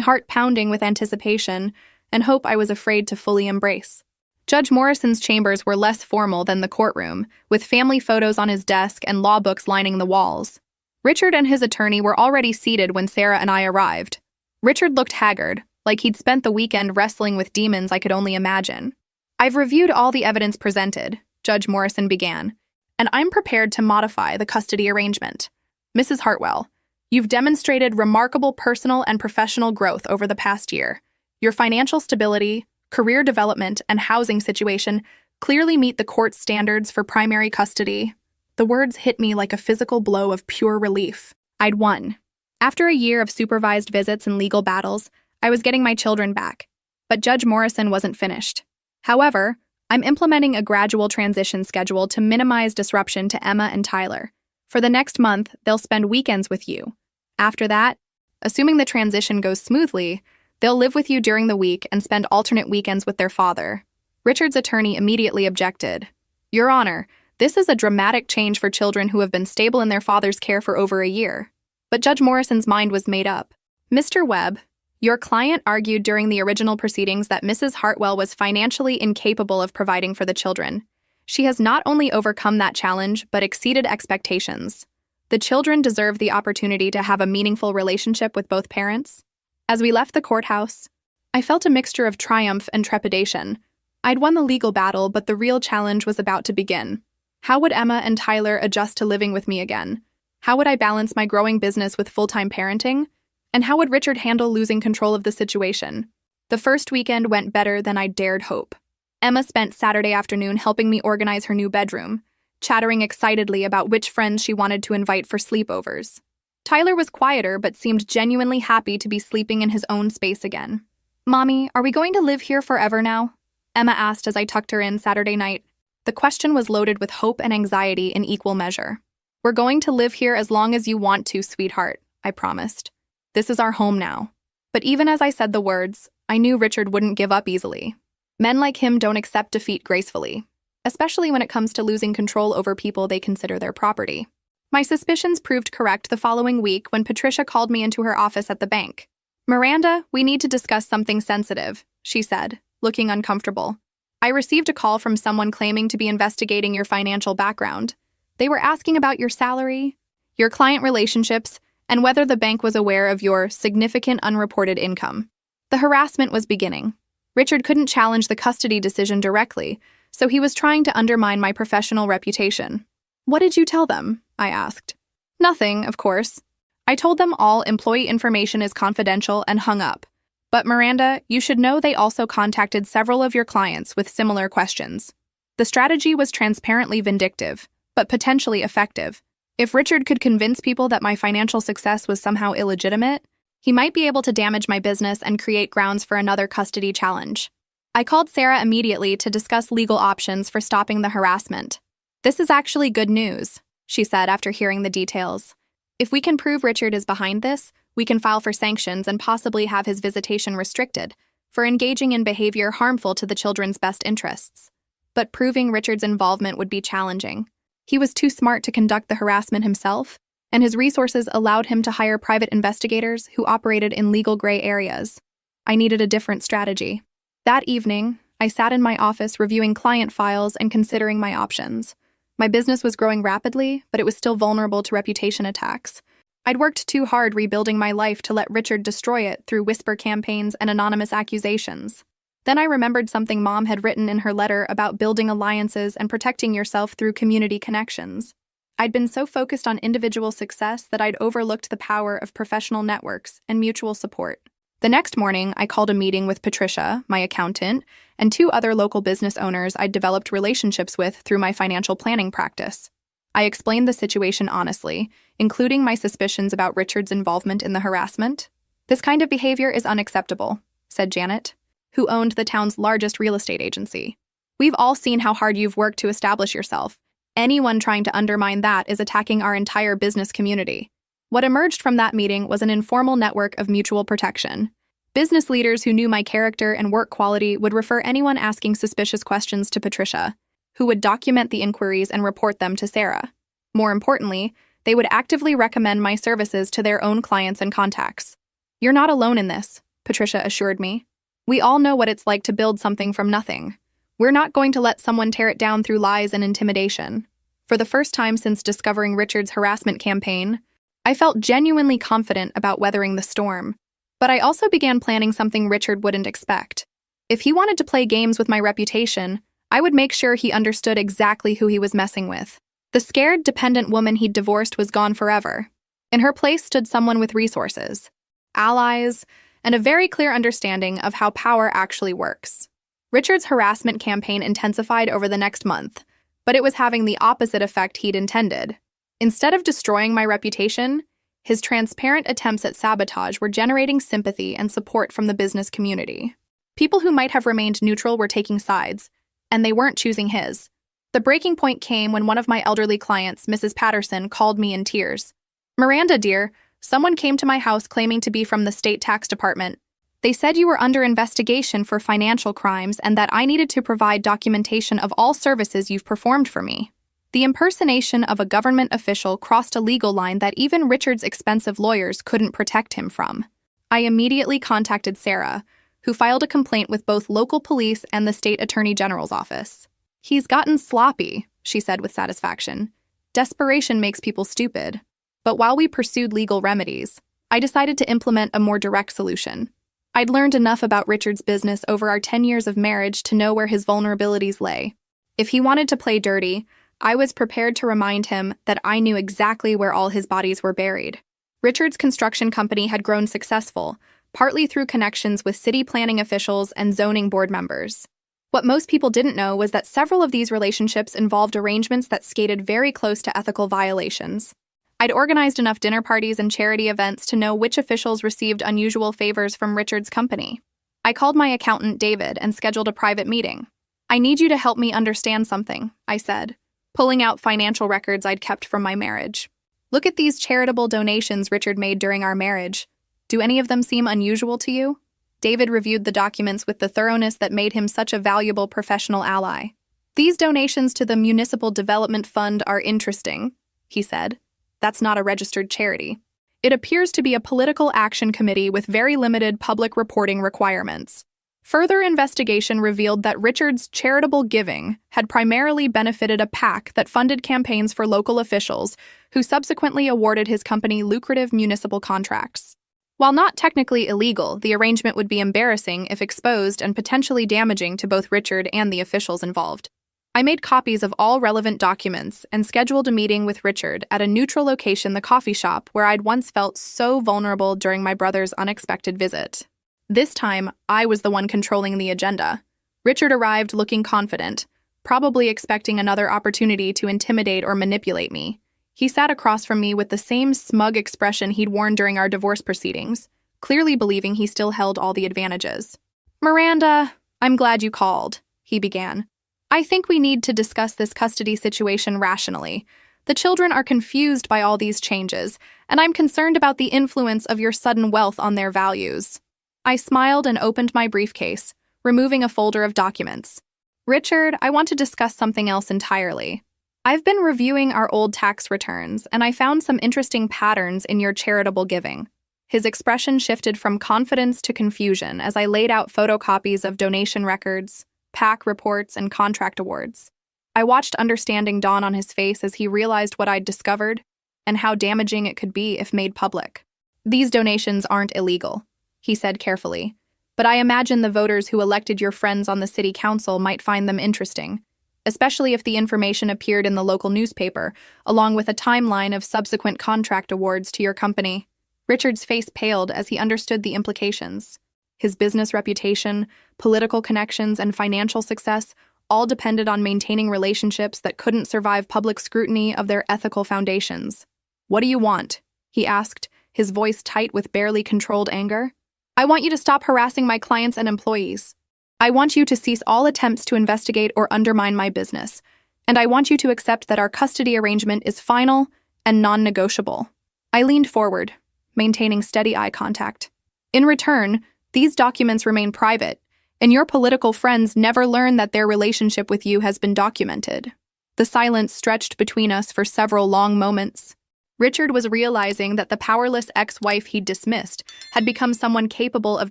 heart pounding with anticipation and hope I was afraid to fully embrace. Judge Morrison's chambers were less formal than the courtroom, with family photos on his desk and law books lining the walls. Richard and his attorney were already seated when Sarah and I arrived. Richard looked haggard, like he'd spent the weekend wrestling with demons I could only imagine. "I've reviewed all the evidence presented," Judge Morrison began, "and I'm prepared to modify the custody arrangement. Mrs. Hartwell, you've demonstrated remarkable personal and professional growth over the past year. Your financial stability, career development, and housing situation clearly meet the court's standards for primary custody." The words hit me like a physical blow of pure relief. I'd won. After a year of supervised visits and legal battles, I was getting my children back. But Judge Morrison wasn't finished. However, I'm implementing a gradual transition schedule to minimize disruption to Emma and Tyler. For the next month, they'll spend weekends with you. After that, assuming the transition goes smoothly, they'll live with you during the week and spend alternate weekends with their father. Richard's attorney immediately objected. "Your Honor, this is a dramatic change for children who have been stable in their father's care for over a year." But Judge Morrison's mind was made up. "Mr. Webb, your client argued during the original proceedings that Mrs. Hartwell was financially incapable of providing for the children. She has not only overcome that challenge, but exceeded expectations. The children deserve the opportunity to have a meaningful relationship with both parents." As we left the courthouse, I felt a mixture of triumph and trepidation. I'd won the legal battle, but the real challenge was about to begin. How would Emma and Tyler adjust to living with me again? How would I balance my growing business with full-time parenting? And how would Richard handle losing control of the situation? The first weekend went better than I dared hope. Emma spent Saturday afternoon helping me organize her new bedroom, chattering excitedly about which friends she wanted to invite for sleepovers. Tyler was quieter but seemed genuinely happy to be sleeping in his own space again. "Mommy, are we going to live here forever now?" Emma asked as I tucked her in Saturday night. The question was loaded with hope and anxiety in equal measure. "We're going to live here as long as you want to, sweetheart," I promised. "This is our home now." But even as I said the words, I knew Richard wouldn't give up easily. Men like him don't accept defeat gracefully, especially when it comes to losing control over people they consider their property. My suspicions proved correct the following week when Patricia called me into her office at the bank. "Miranda, we need to discuss something sensitive," she said, looking uncomfortable. "I received a call from someone claiming to be investigating your financial background. They were asking about your salary, your client relationships, and whether the bank was aware of your significant unreported income." The harassment was beginning. Richard couldn't challenge the custody decision directly, so he was trying to undermine my professional reputation. "What did you tell them?" I asked. "Nothing, of course. I told them all employee information is confidential and hung up. But Miranda, you should know they also contacted several of your clients with similar questions. The strategy was transparently vindictive, but potentially effective. If Richard could convince people that my financial success was somehow illegitimate, he might be able to damage my business and create grounds for another custody challenge." I called Sarah immediately to discuss legal options for stopping the harassment. "This is actually good news," she said after hearing the details. "If we can prove Richard is behind this, we can file for sanctions and possibly have his visitation restricted for engaging in behavior harmful to the children's best interests. But proving Richard's involvement would be challenging. He was too smart to conduct the harassment himself, and his resources allowed him to hire private investigators who operated in legal gray areas. I needed a different strategy. That evening, I sat in my office reviewing client files and considering my options. My business was growing rapidly, but it was still vulnerable to reputation attacks. I'd worked too hard rebuilding my life to let Richard destroy it through whisper campaigns and anonymous accusations. Then I remembered something Mom had written in her letter about building alliances and protecting yourself through community connections. I'd been so focused on individual success that I'd overlooked the power of professional networks and mutual support. The next morning, I called a meeting with Patricia, my accountant, and 2 other local business owners I'd developed relationships with through my financial planning practice. I explained the situation honestly, including my suspicions about Richard's involvement in the harassment. "This kind of behavior is unacceptable," said Janet, who owned the town's largest real estate agency. "We've all seen how hard you've worked to establish yourself. Anyone trying to undermine that is attacking our entire business community." What emerged from that meeting was an informal network of mutual protection. Business leaders who knew my character and work quality would refer anyone asking suspicious questions to Patricia, who would document the inquiries and report them to Sarah. More importantly, they would actively recommend my services to their own clients and contacts. "You're not alone in this," Patricia assured me. "We all know what it's like to build something from nothing. We're not going to let someone tear it down through lies and intimidation." For the first time since discovering Richard's harassment campaign, I felt genuinely confident about weathering the storm. But I also began planning something Richard wouldn't expect. If he wanted to play games with my reputation, I would make sure he understood exactly who he was messing with. The scared, dependent woman he'd divorced was gone forever. In her place stood someone with resources, allies, and a very clear understanding of how power actually works. Richard's harassment campaign intensified over the next month, but it was having the opposite effect he'd intended. Instead of destroying my reputation, his transparent attempts at sabotage were generating sympathy and support from the business community. People who might have remained neutral were taking sides, and they weren't choosing his. The breaking point came when one of my elderly clients, Mrs. Patterson, called me in tears. "Miranda, dear, someone came to my house claiming to be from the state tax department. They said you were under investigation for financial crimes and that I needed to provide documentation of all services you've performed for me." The impersonation of a government official crossed a legal line that even Richard's expensive lawyers couldn't protect him from. I immediately contacted Sarah, who filed a complaint with both local police and the state attorney general's office. "He's gotten sloppy," she said with satisfaction. "Desperation makes people stupid." But while we pursued legal remedies, I decided to implement a more direct solution. I'd learned enough about Richard's business over our 10 years of marriage to know where his vulnerabilities lay. If he wanted to play dirty, I was prepared to remind him that I knew exactly where all his bodies were buried. Richard's construction company had grown successful, partly through connections with city planning officials and zoning board members. What most people didn't know was that several of these relationships involved arrangements that skated very close to ethical violations. I'd organized enough dinner parties and charity events to know which officials received unusual favors from Richard's company. I called my accountant, David, and scheduled a private meeting. "I need you to help me understand something," I said, pulling out financial records I'd kept from my marriage. "Look at these charitable donations Richard made during our marriage. Do any of them seem unusual to you?" David reviewed the documents with the thoroughness that made him such a valuable professional ally. "These donations to the Municipal Development Fund are interesting," he said. "That's not a registered charity. It appears to be a political action committee with very limited public reporting requirements." Further investigation revealed that Richard's charitable giving had primarily benefited a PAC that funded campaigns for local officials, who subsequently awarded his company lucrative municipal contracts. While not technically illegal, the arrangement would be embarrassing if exposed and potentially damaging to both Richard and the officials involved. I made copies of all relevant documents and scheduled a meeting with Richard at a neutral location, the coffee shop where I'd once felt so vulnerable during my brother's unexpected visit. This time, I was the one controlling the agenda. Richard arrived looking confident, probably expecting another opportunity to intimidate or manipulate me. He sat across from me with the same smug expression he'd worn during our divorce proceedings, clearly believing he still held all the advantages. "Miranda, I'm glad you called," he began. "I think we need to discuss this custody situation rationally. The children are confused by all these changes, and I'm concerned about the influence of your sudden wealth on their values." I smiled and opened my briefcase, removing a folder of documents. "Richard, I want to discuss something else entirely. I've been reviewing our old tax returns, and I found some interesting patterns in your charitable giving." His expression shifted from confidence to confusion as I laid out photocopies of donation records, PAC reports, and contract awards. I watched understanding dawn on his face as he realized what I'd discovered and how damaging it could be if made public. "These donations aren't illegal," he said carefully, "but I imagine the voters who elected your friends on the city council might find them interesting, especially if the information appeared in the local newspaper, along with a timeline of subsequent contract awards to your company." Richard's face paled as he understood the implications. His business reputation, political connections, and financial success all depended on maintaining relationships that couldn't survive public scrutiny of their ethical foundations. "What do you want?" he asked, his voice tight with barely controlled anger. "I want you to stop harassing my clients and employees. I want you to cease all attempts to investigate or undermine my business, and I want you to accept that our custody arrangement is final and non-negotiable." I leaned forward, maintaining steady eye contact. "In return, these documents remain private, And your political friends never learn that their relationship with you has been documented. The silence stretched between us for several long moments. Richard was realizing that the powerless ex-wife he'd dismissed had become someone capable of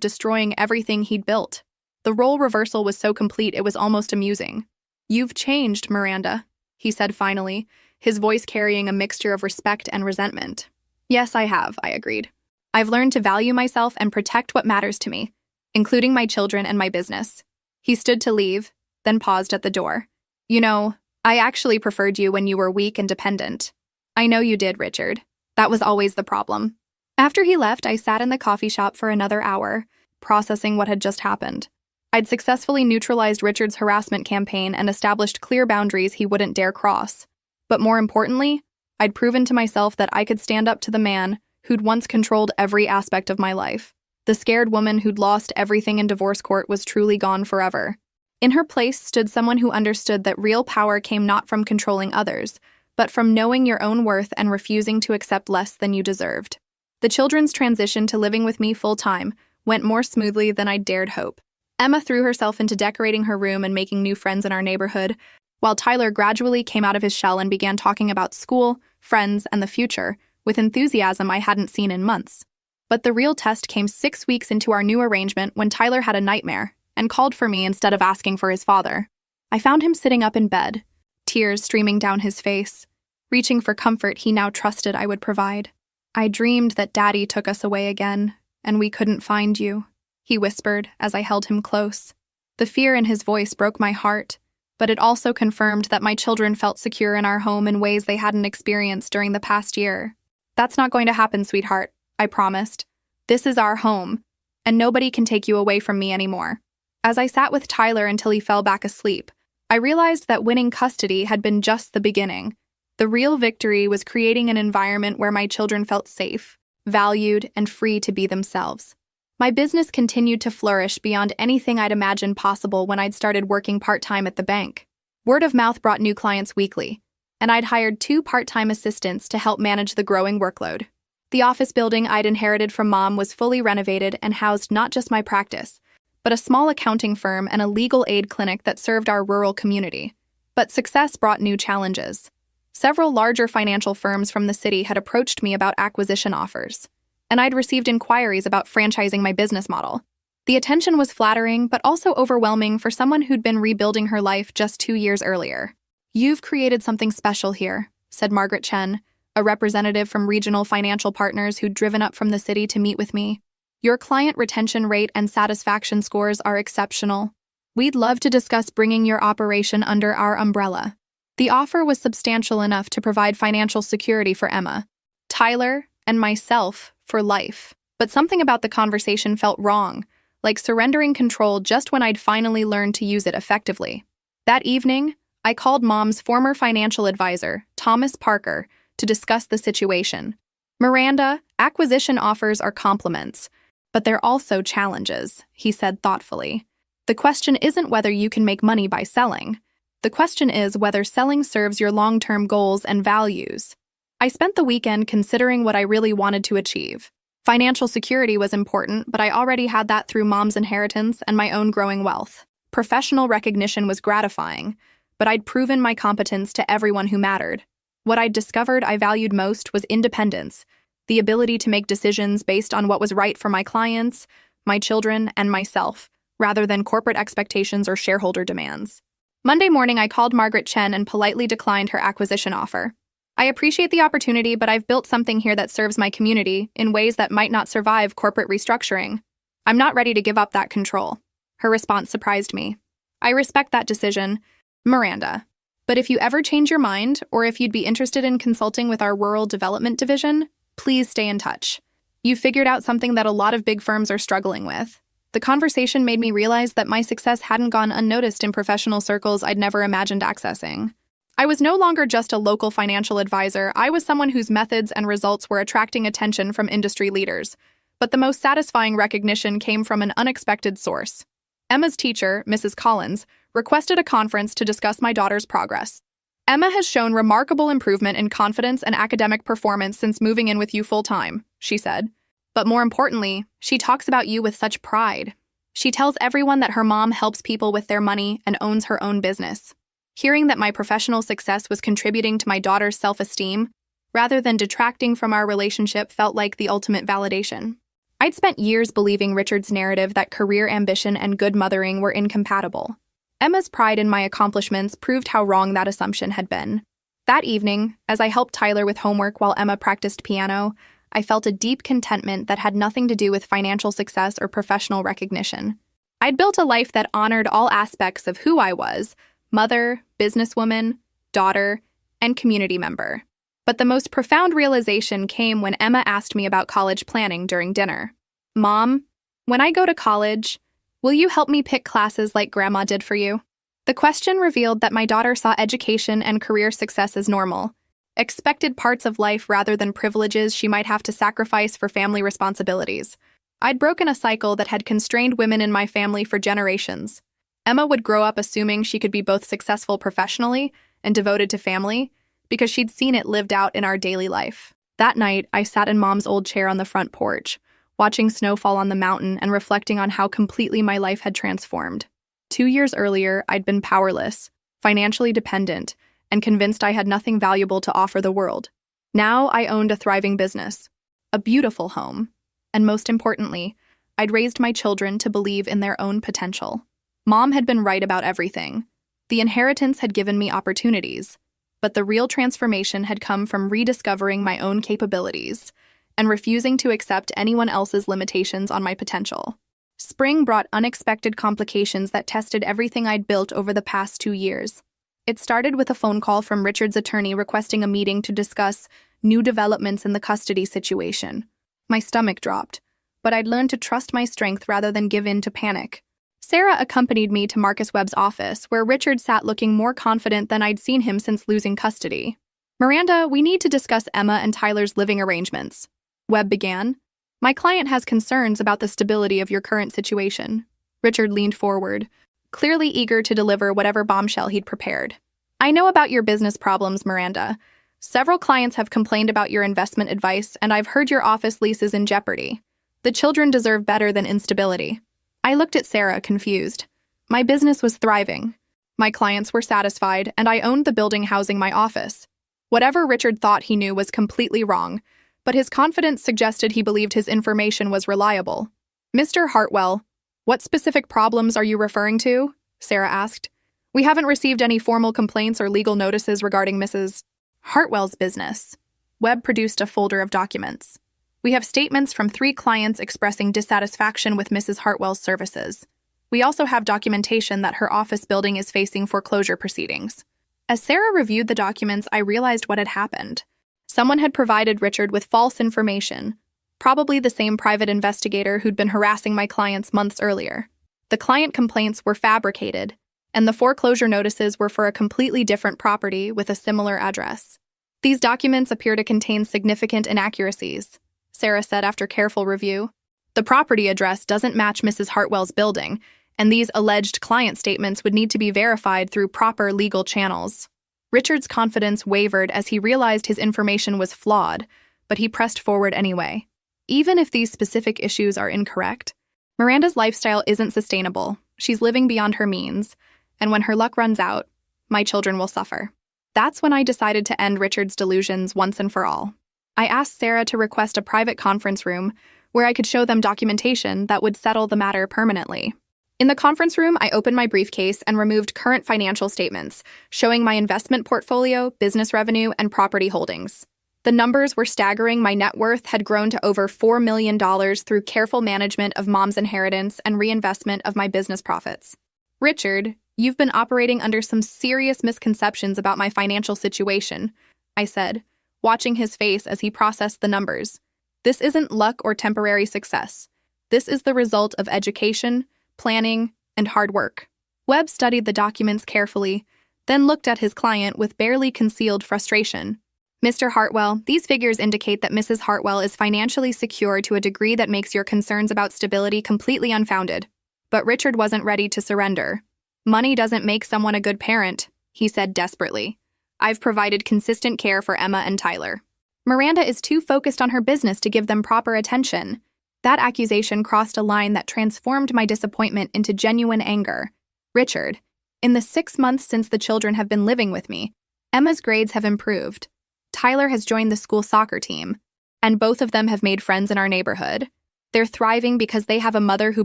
destroying everything he'd built. The role reversal was so complete it was almost amusing. "You've changed, Miranda," he said finally, his voice carrying a mixture of respect and resentment. "Yes, I have," I agreed. "I've learned to value myself and protect what matters to me, including my children and my business." He stood to leave, then paused at the door. "You know, I actually preferred you when you were weak and dependent." "I know you did, Richard. That was always the problem." After he left, I sat in the coffee shop for another hour, processing what had just happened. I'd successfully neutralized Richard's harassment campaign and established clear boundaries he wouldn't dare cross. But more importantly, I'd proven to myself that I could stand up to the man who'd once controlled every aspect of my life. The scared woman who'd lost everything in divorce court was truly gone forever. In her place stood someone who understood that real power came not from controlling others, but from knowing your own worth and refusing to accept less than you deserved. The children's transition to living with me full-time went more smoothly than I'd dared hope. Emma threw herself into decorating her room and making new friends in our neighborhood, while Tyler gradually came out of his shell and began talking about school, friends, and the future with enthusiasm I hadn't seen in months. But the real test came 6 weeks into our new arrangement when Tyler had a nightmare and called for me instead of asking for his father. I found him sitting up in bed, tears streaming down his face, reaching for comfort he now trusted I would provide. "I dreamed that Daddy took us away again, and we couldn't find you," he whispered as I held him close. The fear in his voice broke my heart, but it also confirmed that my children felt secure in our home in ways they hadn't experienced during the past year. "That's not going to happen, sweetheart," I promised. "This is our home, and nobody can take you away from me anymore." As I sat with Tyler until he fell back asleep, I realized that winning custody had been just the beginning. The real victory was creating an environment where my children felt safe, valued, and free to be themselves. My business continued to flourish beyond anything I'd imagined possible when I'd started working part-time at the bank. Word of mouth brought new clients weekly, and I'd hired 2 part-time assistants to help manage the growing workload. The office building I'd inherited from Mom was fully renovated and housed not just my practice, but a small accounting firm and a legal aid clinic that served our rural community. But success brought new challenges. Several larger financial firms from the city had approached me about acquisition offers, and I'd received inquiries about franchising my business model. The attention was flattering, but also overwhelming for someone who'd been rebuilding her life just 2 years earlier. "You've created something special here," said Margaret Chen, a representative from Regional Financial Partners who'd driven up from the city to meet with me. "Your client retention rate and satisfaction scores are exceptional. We'd love to discuss bringing your operation under our umbrella." The offer was substantial enough to provide financial security for Emma, Tyler, and myself for life. But something about the conversation felt wrong, like surrendering control just when I'd finally learned to use it effectively. That evening, I called Mom's former financial advisor, Thomas Parker, to discuss the situation. "Miranda, acquisition offers are compliments, but they're also challenges," he said thoughtfully. "The question isn't whether you can make money by selling. The question is whether selling serves your long-term goals and values." I spent the weekend considering what I really wanted to achieve. Financial security was important, but I already had that through Mom's inheritance and my own growing wealth. Professional recognition was gratifying, but I'd proven my competence to everyone who mattered. What I'd discovered I valued most was independence, the ability to make decisions based on what was right for my clients, my children, and myself, rather than corporate expectations or shareholder demands. Monday morning, I called Margaret Chen and politely declined her acquisition offer. "I appreciate the opportunity, but I've built something here that serves my community in ways that might not survive corporate restructuring. I'm not ready to give up that control." Her response surprised me. "I respect that decision, Miranda. But if you ever change your mind, or if you'd be interested in consulting with our rural development division, please stay in touch. You've figured out something that a lot of big firms are struggling with." The conversation made me realize that my success hadn't gone unnoticed in professional circles I'd never imagined accessing. I was no longer just a local financial advisor. I was someone whose methods and results were attracting attention from industry leaders. But the most satisfying recognition came from an unexpected source. Emma's teacher, Mrs. Collins, requested a conference to discuss my daughter's progress. "Emma has shown remarkable improvement in confidence and academic performance since moving in with you full-time," she said. "But more importantly, she talks about you with such pride. She tells everyone that her mom helps people with their money and owns her own business. Hearing that my professional success was contributing to my daughter's self-esteem, rather than detracting from our relationship, felt like the ultimate validation. I'd spent years believing Richard's narrative that career ambition and good mothering were incompatible. Emma's pride in my accomplishments proved how wrong that assumption had been. That evening, as I helped Tyler with homework while Emma practiced piano, I felt a deep contentment that had nothing to do with financial success or professional recognition. I'd built a life that honored all aspects of who I was: mother, businesswoman, daughter, and community member. But the most profound realization came when Emma asked me about college planning during dinner. "Mom, when I go to college, will you help me pick classes like Grandma did for you?" The question revealed that my daughter saw education and career success as normal, expected parts of life rather than privileges she might have to sacrifice for family responsibilities. I'd broken a cycle that had constrained women in my family for generations. Emma would grow up assuming she could be both successful professionally and devoted to family, because she'd seen it lived out in our daily life. That night, I sat in Mom's old chair on the front porch, watching snow fall on the mountain and reflecting on how completely my life had transformed. 2 years earlier, I'd been powerless, financially dependent, and convinced I had nothing valuable to offer the world. Now I owned a thriving business, a beautiful home, and most importantly, I'd raised my children to believe in their own potential. Mom had been right about everything. The inheritance had given me opportunities, but the real transformation had come from rediscovering my own capabilities and refusing to accept anyone else's limitations on my potential. Spring brought unexpected complications that tested everything I'd built over the past 2 years. It started with a phone call from Richard's attorney requesting a meeting to discuss new developments in the custody situation. My stomach dropped, but I'd learned to trust my strength rather than give in to panic. Sarah accompanied me to Marcus Webb's office, where Richard sat looking more confident than I'd seen him since losing custody. "Miranda, we need to discuss Emma and Tyler's living arrangements," Webb began. "My client has concerns about the stability of your current situation." Richard leaned forward, clearly eager to deliver whatever bombshell he'd prepared. "I know about your business problems, Miranda. Several clients have complained about your investment advice, and I've heard your office lease is in jeopardy. The children deserve better than instability." I looked at Sarah, confused. My business was thriving. My clients were satisfied, and I owned the building housing my office. Whatever Richard thought he knew was completely wrong, but his confidence suggested he believed his information was reliable. "Mr. Hartwell, what specific problems are you referring to?" Sarah asked. "We haven't received any formal complaints or legal notices regarding Mrs. Hartwell's business." Webb produced a folder of documents. "We have statements from 3 clients expressing dissatisfaction with Mrs. Hartwell's services. We also have documentation that her office building is facing foreclosure proceedings." As Sarah reviewed the documents, I realized what had happened. Someone had provided Richard with false information, probably the same private investigator who'd been harassing my clients months earlier. The client complaints were fabricated, and the foreclosure notices were for a completely different property with a similar address. "These documents appear to contain significant inaccuracies," Sarah said after careful review. "The property address doesn't match Mrs. Hartwell's building, and these alleged client statements would need to be verified through proper legal channels." Richard's confidence wavered as he realized his information was flawed, but he pressed forward anyway. "Even if these specific issues are incorrect, Miranda's lifestyle isn't sustainable. She's living beyond her means, and when her luck runs out, my children will suffer." That's when I decided to end Richard's delusions once and for all. I asked Sarah to request a private conference room where I could show them documentation that would settle the matter permanently. In the conference room, I opened my briefcase and removed current financial statements, showing my investment portfolio, business revenue, and property holdings. The numbers were staggering. My net worth had grown to over $4 million through careful management of Mom's inheritance and reinvestment of my business profits. "Richard, you've been operating under some serious misconceptions about my financial situation," I said, watching his face as he processed the numbers. "This isn't luck or temporary success. This is the result of education, planning, and hard work." Webb studied the documents carefully, then looked at his client with barely concealed frustration. "Mr. Hartwell, these figures indicate that Mrs. Hartwell is financially secure to a degree that makes your concerns about stability completely unfounded." But Richard wasn't ready to surrender. "Money doesn't make someone a good parent," he said desperately. "I've provided consistent care for Emma and Tyler. Miranda is too focused on her business to give them proper attention." That accusation crossed a line that transformed my disappointment into genuine anger. Richard, in the 6 months since the children have been living with me, Emma's grades have improved. Tyler has joined the school soccer team, and both of them have made friends in our neighborhood. They're thriving because they have a mother who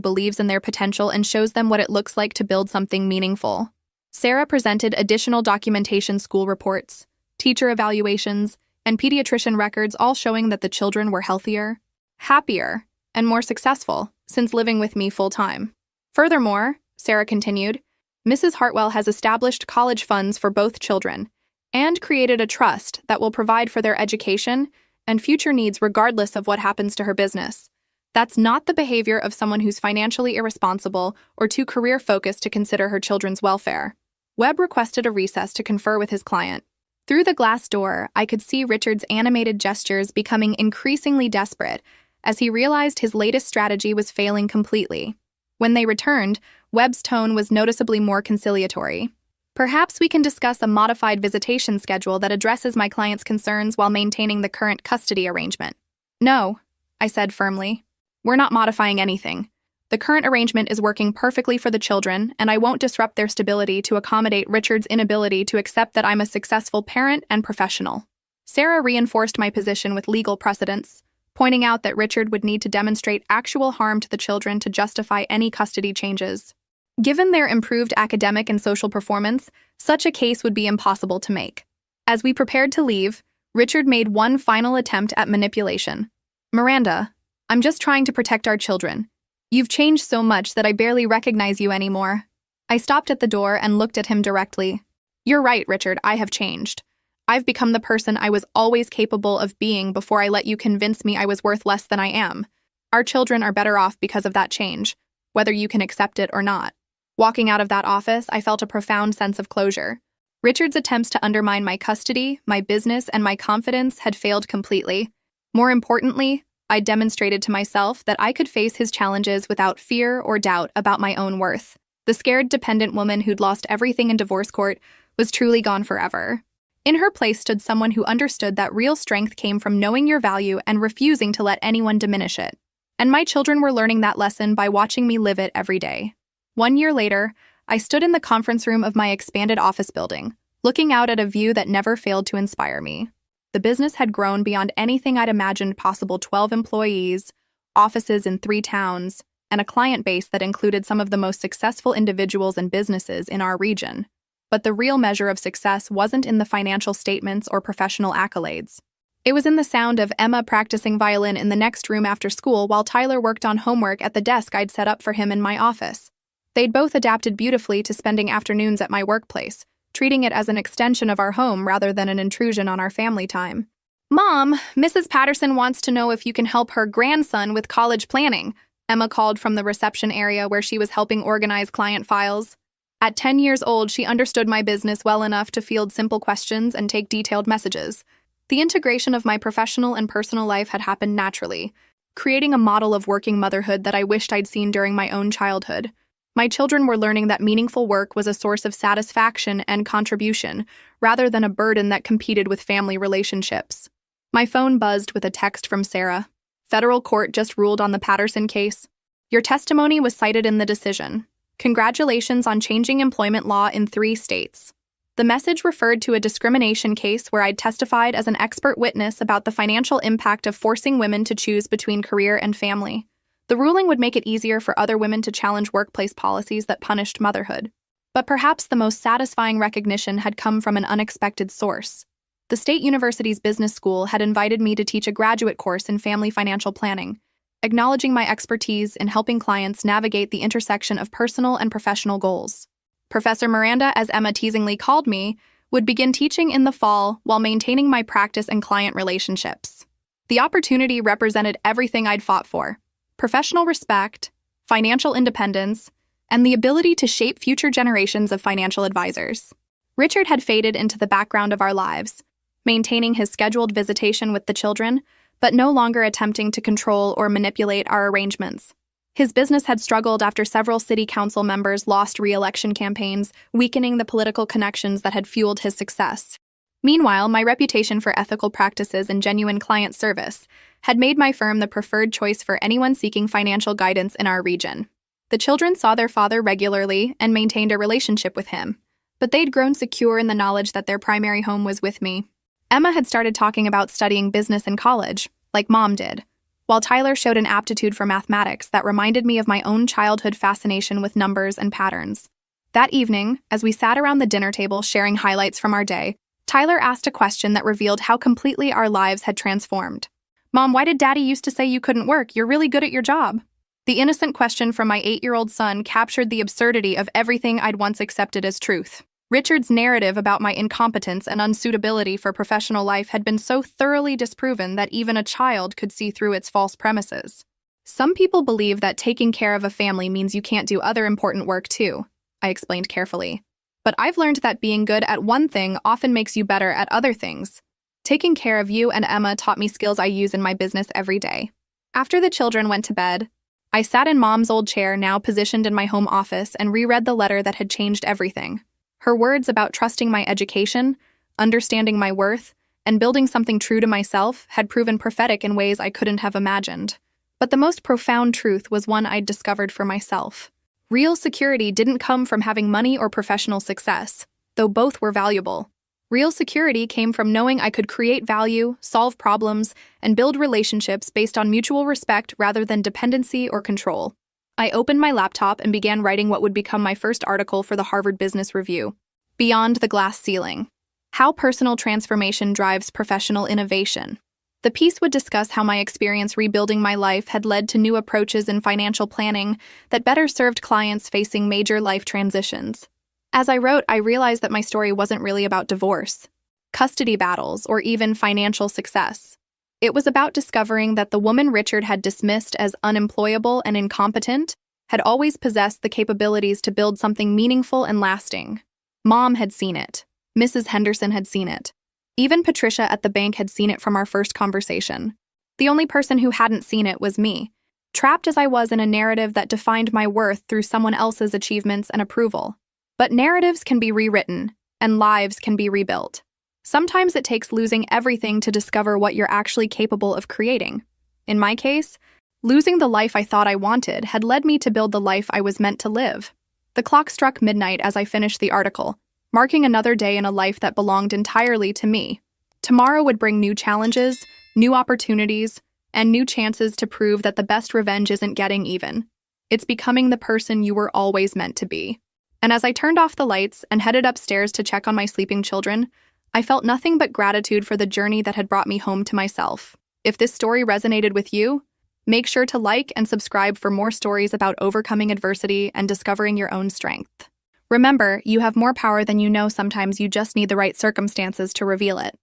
believes in their potential and shows them what it looks like to build something meaningful. Sarah presented additional documentation, school reports, teacher evaluations, and pediatrician records, all showing that the children were healthier, happier, and more successful since living with me full-time. Furthermore, Sarah continued, Mrs. Hartwell has established college funds for both children and created a trust that will provide for their education and future needs regardless of what happens to her business. That's not the behavior of someone who's financially irresponsible or too career-focused to consider her children's welfare. Webb requested a recess to confer with his client. Through the glass door, I could see Richard's animated gestures becoming increasingly desperate as he realized his latest strategy was failing completely. When they returned, Webb's tone was noticeably more conciliatory. Perhaps we can discuss a modified visitation schedule that addresses my client's concerns while maintaining the current custody arrangement. No, I said firmly. We're not modifying anything. The current arrangement is working perfectly for the children, and I won't disrupt their stability to accommodate Richard's inability to accept that I'm a successful parent and professional. Sarah reinforced my position with legal precedents, pointing out that Richard would need to demonstrate actual harm to the children to justify any custody changes. Given their improved academic and social performance, such a case would be impossible to make. As we prepared to leave, Richard made one final attempt at manipulation. Miranda, I'm just trying to protect our children. You've changed so much that I barely recognize you anymore. I stopped at the door and looked at him directly. You're right, Richard, I have changed. I've become the person I was always capable of being before I let you convince me I was worth less than I am. Our children are better off because of that change, whether you can accept it or not. Walking out of that office, I felt a profound sense of closure. Richard's attempts to undermine my custody, my business, and my confidence had failed completely. More importantly, I demonstrated to myself that I could face his challenges without fear or doubt about my own worth. The scared, dependent woman who'd lost everything in divorce court was truly gone forever. In her place stood someone who understood that real strength came from knowing your value and refusing to let anyone diminish it. And my children were learning that lesson by watching me live it every day. 1 year later, I stood in the conference room of my expanded office building, looking out at a view that never failed to inspire me. The business had grown beyond anything I'd imagined possible: 12 employees, offices in 3 towns, and a client base that included some of the most successful individuals and businesses in our region. But the real measure of success wasn't in the financial statements or professional accolades. It was in the sound of Emma practicing violin in the next room after school while Tyler worked on homework at the desk I'd set up for him in my office. They'd both adapted beautifully to spending afternoons at my workplace, treating it as an extension of our home rather than an intrusion on our family time. Mom, Mrs. Patterson wants to know if you can help her grandson with college planning, Emma called from the reception area where she was helping organize client files. At 10 years old, she understood my business well enough to field simple questions and take detailed messages. The integration of my professional and personal life had happened naturally, creating a model of working motherhood that I wished I'd seen during my own childhood. My children were learning that meaningful work was a source of satisfaction and contribution, rather than a burden that competed with family relationships. My phone buzzed with a text from Sarah. Federal court just ruled on the Patterson case. Your testimony was cited in the decision. Congratulations on changing employment law in 3 states. The message referred to a discrimination case where I'd testified as an expert witness about the financial impact of forcing women to choose between career and family. The ruling would make it easier for other women to challenge workplace policies that punished motherhood. But perhaps the most satisfying recognition had come from an unexpected source. The State University's business school had invited me to teach a graduate course in family financial planning, acknowledging my expertise in helping clients navigate the intersection of personal and professional goals. Professor Miranda, as Emma teasingly called me, would begin teaching in the fall while maintaining my practice and client relationships. The opportunity represented everything I'd fought for: professional respect, financial independence, and the ability to shape future generations of financial advisors. Richard had faded into the background of our lives, maintaining his scheduled visitation with the children, but no longer attempting to control or manipulate our arrangements. His business had struggled after several city council members lost re-election campaigns, weakening the political connections that had fueled his success. Meanwhile, my reputation for ethical practices and genuine client service had made my firm the preferred choice for anyone seeking financial guidance in our region. The children saw their father regularly and maintained a relationship with him, but they'd grown secure in the knowledge that their primary home was with me. Emma had started talking about studying business in college, like Mom did, while Tyler showed an aptitude for mathematics that reminded me of my own childhood fascination with numbers and patterns. That evening, as we sat around the dinner table sharing highlights from our day, Tyler asked a question that revealed how completely our lives had transformed. "Mom, why did Daddy used to say you couldn't work? You're really good at your job." The innocent question from my 8-year-old son captured the absurdity of everything I'd once accepted as truth. Richard's narrative about my incompetence and unsuitability for professional life had been so thoroughly disproven that even a child could see through its false premises. "Some people believe that taking care of a family means you can't do other important work too," I explained carefully. "But I've learned that being good at one thing often makes you better at other things. Taking care of you and Emma taught me skills I use in my business every day." After the children went to bed, I sat in Mom's old chair, now positioned in my home office, and reread the letter that had changed everything. Her words about trusting my education, understanding my worth, and building something true to myself had proven prophetic in ways I couldn't have imagined. But the most profound truth was one I'd discovered for myself. Real security didn't come from having money or professional success, though both were valuable. Real security came from knowing I could create value, solve problems, and build relationships based on mutual respect rather than dependency or control. I opened my laptop and began writing what would become my first article for the Harvard Business Review, "Beyond the Glass Ceiling: How Personal Transformation Drives Professional Innovation." The piece would discuss how my experience rebuilding my life had led to new approaches in financial planning that better served clients facing major life transitions. As I wrote, I realized that my story wasn't really about divorce, custody battles, or even financial success. It was about discovering that the woman Richard had dismissed as unemployable and incompetent had always possessed the capabilities to build something meaningful and lasting. Mom had seen it. Mrs. Henderson had seen it. Even Patricia at the bank had seen it from our first conversation. The only person who hadn't seen it was me, trapped as I was in a narrative that defined my worth through someone else's achievements and approval. But narratives can be rewritten, and lives can be rebuilt. Sometimes it takes losing everything to discover what you're actually capable of creating. In my case, losing the life I thought I wanted had led me to build the life I was meant to live. The clock struck midnight as I finished the article, marking another day in a life that belonged entirely to me. Tomorrow would bring new challenges, new opportunities, and new chances to prove that the best revenge isn't getting even. It's becoming the person you were always meant to be. And as I turned off the lights and headed upstairs to check on my sleeping children, I felt nothing but gratitude for the journey that had brought me home to myself. If this story resonated with you, make sure to like and subscribe for more stories about overcoming adversity and discovering your own strength. Remember, you have more power than you know. Sometimes you just need the right circumstances to reveal it.